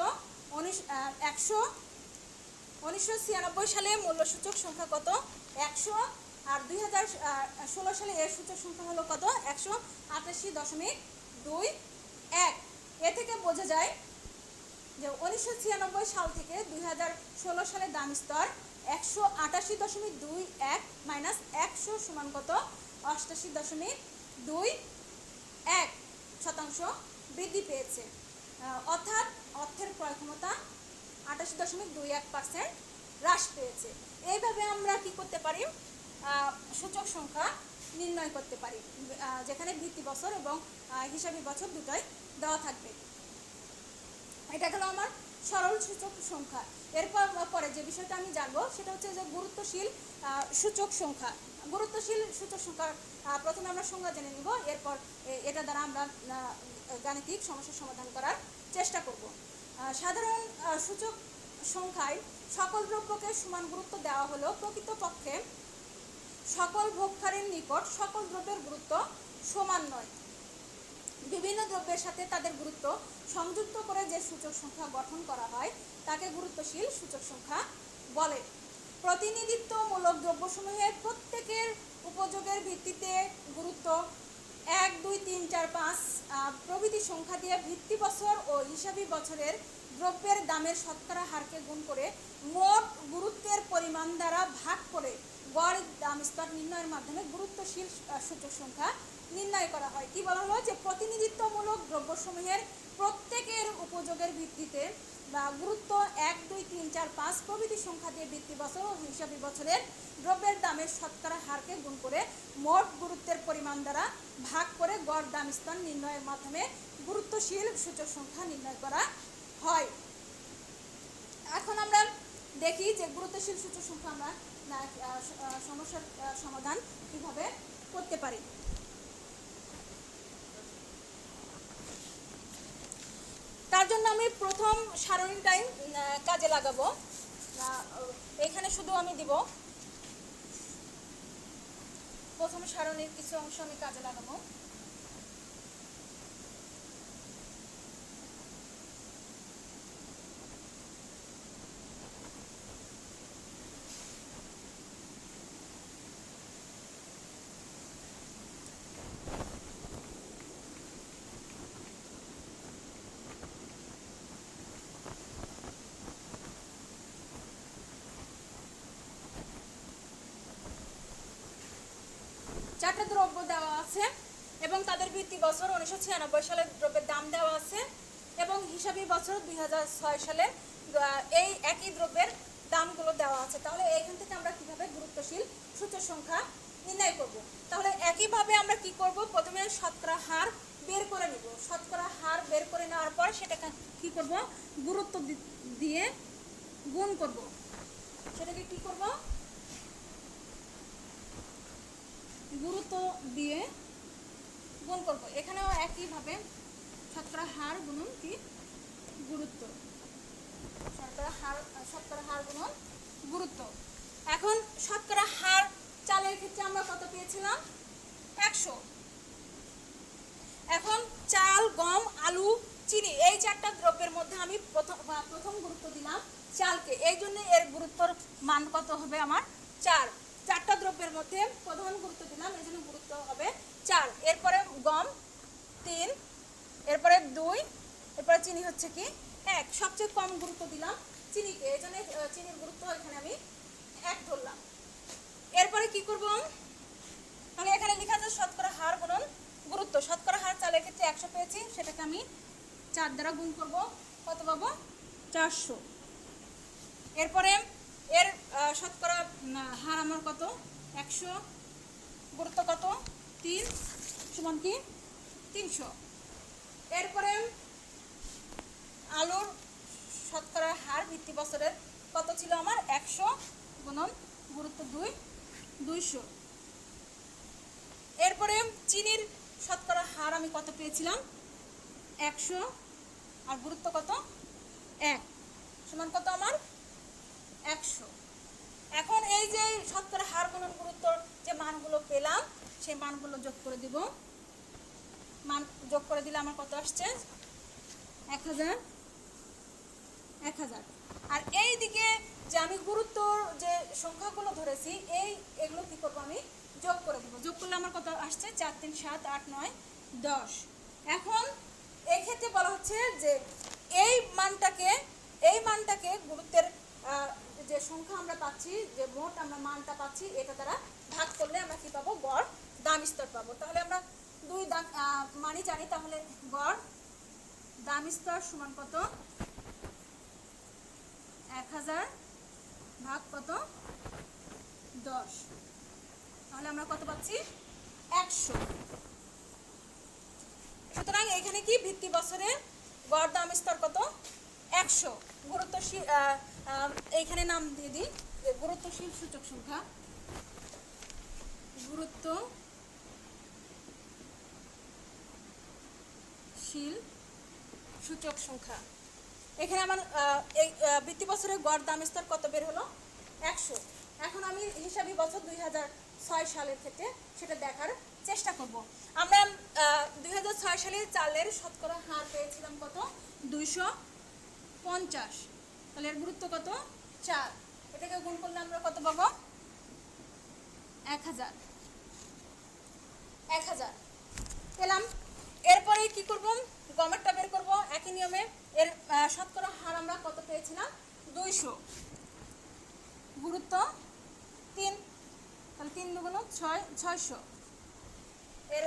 S1: 1996 সালে মূল্য সূচক সংখ্যা কত 100, আর 2016 সালে এর সূচক সংখ্যা হলো কত 188.21। এ থেকে বোঝা যায় যে 1996 সাল থেকে 2016 সালে দাম স্তর 188.21 মাইনাস 100 সমান কত 88.21% বৃদ্ধি পেয়েছে, অর্থাৎ অর্থের ক্রয় ক্ষমতা 88.21% হ্রাস পেয়েছে। এইভাবে আমরা কি করতে পারি, সূচক সংখ্যা নির্ণয় করতে পারি, যেখানে ভিত্তি বছর এবং হিসাবি বছর দুটোই দেওয়া থাকবে। এটা হলো আমার সরল সূচক সংখ্যা। এরপর পরে যে বিষয়টা আমি জানবো সেটা হচ্ছে যে গুরুত্বশীল সূচক সংখ্যা। গুরুত্বশীল সূচক সংখ্যা প্রথমে আমরা সংজ্ঞা জেনে নিব, এরপর এটা দ্বারা আমরা গাণিতিক সমস্যার সমাধান করার চেষ্টা করব। সাধারণ সূচক সংখ্যায় সকল দ্রব্যকে সমান গুরুত্ব দেওয়া হলো প্রকৃতপক্ষে সকল ভোগকারীর নিকট সকল দ্রব্যের গুরুত্ব সমান নয়। বিভিন্ন দ্রব্যের সাথে তাদের গুরুত্ব সংযুক্ত করে যে সূচক সংখ্যা গঠন করা হয় তাকে গুরুত্বশীল সূচক সংখ্যা বলে। প্রতিনিধিত্বমূলক দ্রব্যসমূহের প্রত্যেকের উপযোগের ভিত্তিতে গুরুত্ব 1, 2, 3, 4, 5 প্রভৃতি সংখ্যা দিয়ে ভিত্তি বছর ও হিসাবি বছরের দ্রব্যের দামের শতকরা হারকে গুণ করে মোট গুরুত্বের পরিমাণ দ্বারা ভাগ করে গড় দাম স্তর নির্ণয়ের মাধ্যমে গুরুত্বশীল সূচক সংখ্যা নির্ণয় করা হয়। কি বলা হলো যে প্রতিনিধিত্বমূলক দ্রব্যসমূহের প্রত্যেকের উপযোগের ভিত্তিতে বা গুরুত্ব 1, 2, 3, 4, 5 প্রভৃতি সংখ্যা দিয়ে ভিত্তি বছর ও হিসাবি বছরের দ্রব্যের দামের শতকরা হারকে গুণ করে মোট গুরুত্বের পরিমাণ দ্বারা ভাগ করে গড় দাম স্তর নির্ণয়ের মাধ্যমে গুরুত্বশীল সূচক সংখ্যা নির্ণয় করা হয়। এখন আমরা দেখি যে গুরুত্বশীল সূচক সংখ্যা আমরা সমস্যার সমাধান কিভাবে করতে পারি। তার জন্য আমি প্রথম সারণীটাই কাজে লাগাবো, এখানে শুধু আমি দিব প্রথম সারণীর কিছু অংশ আমি কাজে লাগাবো। চারটা দ্রব্য দেওয়া আছে এবং তাদের ভিত্তি বছর 1996 সালে দ্রব্যের দাম দেওয়া আছে এবং হিসাবি বছর 2006 সালে এই একই দ্রব্যের দামগুলো দেওয়া আছে। তাহলে এইখান থেকে আমরা কিভাবে গুরুত্বশীল সূচক সংখ্যা নির্ণয় করব? তাহলে একইভাবে আমরা কি করব, প্রথমে শতকরা হার বের করে নিব। শতকরা হার বের করে নেওয়ার পর সেটাকে কি করব, গুরুত্ব দিয়ে গুণ করব। সেটাকে কি করব, গুরুত্ব দিয়ে গুণ করব। এখানেও একইভাবে শতকরা হার গুণন কি গুরুত্ব, শতকরা হার গুণন গুরুত্ব। এখন শতকরা হার চালের ক্ষেত্রে আমরা কত পেয়েছিলাম 100। এখন চাল, গম, আলু, চিনি এই চারটা দ্রব্যের মধ্যে আমি প্রথম গুরুত্ব দিলাম চালকে, এই জন্য এর গুরুত্বর মান কত হবে আমার 4। চারটা দ্রব্যের মধ্যে প্রধান গুরুত্ব দিলাম, এই জন্য গুরুত্ব হবে 4। এরপরে গম 3, এরপরে 2, এরপরে চিনি হচ্ছে কি 1। সবচেয়ে কম গুরুত্ব দিলাম চিনিকে, এই জন্য চিনির গুরুত্ব এখানে আমি 1 ধরলাম। এরপরে কি করব, মানে এখানে লেখা আছে শতকরা হার গুণন গুরুত্ব। শতকরা হার চালের ক্ষেত্রে 100 পেয়েছি, সেটাকে আমি 4 দ্বারা গুণ করব, কত পাবো 400। এরপরে এর শতকরা হার আমার কত 100, গুরুত্ব কত 3 সমান কি 300। এরপরে আলুর শতকরা হার ভিত্তি বছরের কত ছিল আমার গুণন গুরুত্ব 2 200। এরপরে চিনির শতকরা হার আমি কত পেয়েছিলাম 100 আর গুরুত্ব কত 1 সমান কত আমার 100। এখন এই যে শতকরা হার গুণন গুরুত্ব যে মানগুলো পেলাম সেই মানগুলো যোগ করে দিব। মান যোগ করে দিলে আমার কত আসছে 1000 1000। আর এই দিকে যে আমি গুরুত্ব যে সংখ্যাগুলো ধরেছি এগুলো কি করব আমি যোগ করে দেব। যোগ করলে আমার কত আসছে 4 3 7 8 9 10। এখন এই ক্ষেত্রে বলা হচ্ছে যে এই মানটাকে গুরুত্বের যে সংখ্যা আমরা পাচ্ছি যে মোট আমরা মানটা পাচ্ছি এটা দ্বারা ভাগ করলে আমরা কি পাবো গড় দাম স্তর পাবো। তাহলে আমরা দুই দাম মানই জানি, তাহলে গড় দাম স্তর সমান কত 1000 ভাগ কত 10, তাহলে আমরা কত পাচ্ছি 100। সুতরাং এখানে কি ভিত্তি বছরে গড় দাম স্তর কত 100। গুরুত্বশীল এইখানে নাম দিয়ে দিই যে গুরুত্বশীল সূচক সংখ্যা, গুরুত্বশীল সূচক সংখ্যা। এখানে আমার এই ভিত্তি বছরের গড় দাম স্তর কত বের হলো 100। এখন আমি হিসাবি বছর 2006 সালের ক্ষেত্রে সেটা দেখার চেষ্টা করব। আমরা 2006 সালে চালের শতকরা হার পেয়েছিলাম কত 250, তাহলে এর গুরুত্ব কত 4, এটাকে গুণ করলে আমরা কত পাবো 1000 পেলাম। এরপরে কি করব গমেরটা বের করব একই নিয়মে। এর শতকরা হার আমরা কত পেয়েছিলাম 200, গুরুত্ব 3, তাহলে 3 দুগুণ 6 600। এর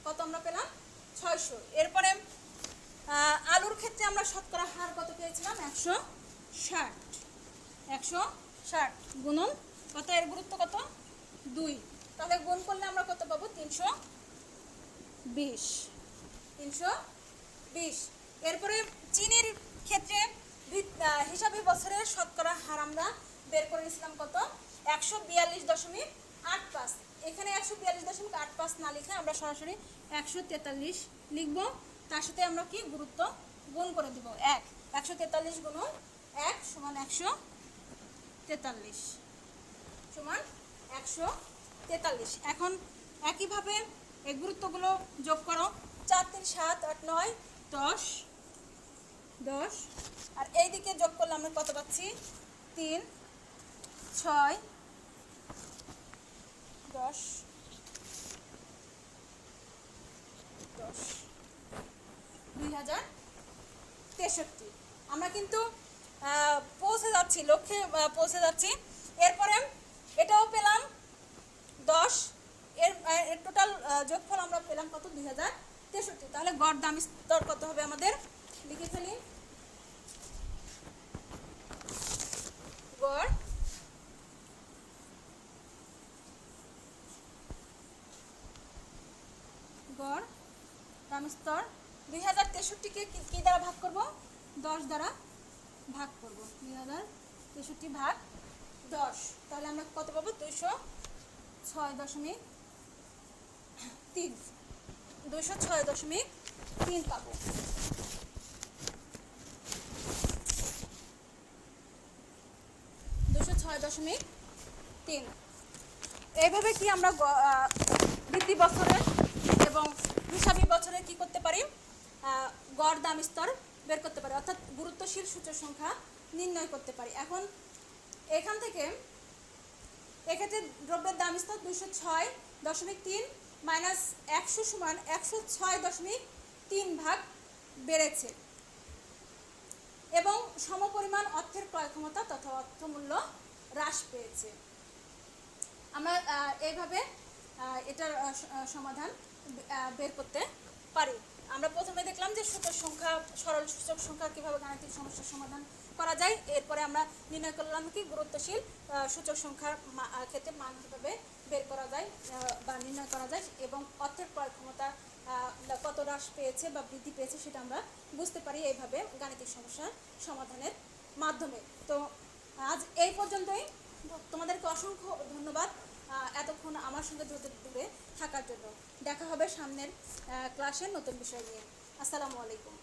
S1: কত আমরা পেলাম 600। এরপরে আলুর ক্ষেত্রে আমরা শতকরা হার কত পেয়েছিলাম 160 গুণন কত এর গুরুত্ব কত 2, তাহলে গুণ করলে আমরা কত পাবো 320। এরপরে চিনির ক্ষেত্রে হিসাবি বছরের শতকরা হার আমরা বের করে নিয়েছিলাম কত 142.85। এখানে 142.85 না লিখে আমরা সরাসরি 143 লিখব। তার সাথে আমরা কি গুরুত্ব গুণ করে দিব 1, 143 গুণ 1 সমান 143 সমান 143। এখন একইভাবে এই গুরুত্বগুলো যোগ করো 4 3 7 8 9 10, আর এই দিকে যোগ করলে আমরা কত পাচ্ছি 3 6 10 2063। আমরা কিন্তু পৌঁছে যাচ্ছি, লক্ষ্যে পৌঁছে যাচ্ছি। এরপরে এটাও পেলাম 10, এর টোটাল যোগফল আমরা পেলাম কত 2063। তাহলে গড় দাম স্তর কত হবে আমাদের লিখে ফেলি। গড় দাম স্তর 2063কে কি দ্বারা ভাগ করব 10 দ্বারা ভাগ করব। 2063 ভাগ 10, তাহলে আমরা কত পাবো 206.3 পাবো। এইভাবে কি আমরা বৃদ্ধি বছরে এবং হিসাবি বছরে কি করতে পারি গড় দাম স্তর বের করতে পারি, অর্থাৎ গুরুত্বশীল সূচক সংখ্যা নির্ণয় করতে পারি। এখন এখান থেকে এক্ষেত্রে দ্রব্যের দাম স্তর 206.3 মাইনাস 100 সমান 106.3 ভাগ বেড়েছে এবং সমপরিমাণ অর্থের ক্রয় ক্ষমতা তথা অর্থমূল্য হ্রাস পেয়েছে। আমরা এইভাবে এটার সমাধান বের করতে পারি। আমরা প্রথমে দেখলাম যে সূচক সংখ্যা সরল সূচক সংখ্যা কীভাবে গাণিতিক সমস্যার সমাধান করা যায়। এরপরে আমরা নির্ণয় করলাম কি গুরুত্বশীল সূচক সংখ্যার ক্ষেত্রে মান কীভাবে বের করা যায় বা নির্ণয় করা যায় এবং অর্থের ক্রয় ক্ষমতা কত হ্রাস পেয়েছে বা বৃদ্ধি পেয়েছে সেটা আমরা বুঝতে পারি এইভাবে গাণিতিক সমস্যার সমাধানের মাধ্যমে। তো আজ এই পর্যন্তই। তোমাদেরকে অসংখ্য ধন্যবাদ এতক্ষণ আমার সঙ্গে ধরে দূরে থাকার জন্য। দেখা হবে সামনের ক্লাসে নতুন বিষয় নিয়ে। আসসালামু আলাইকুম।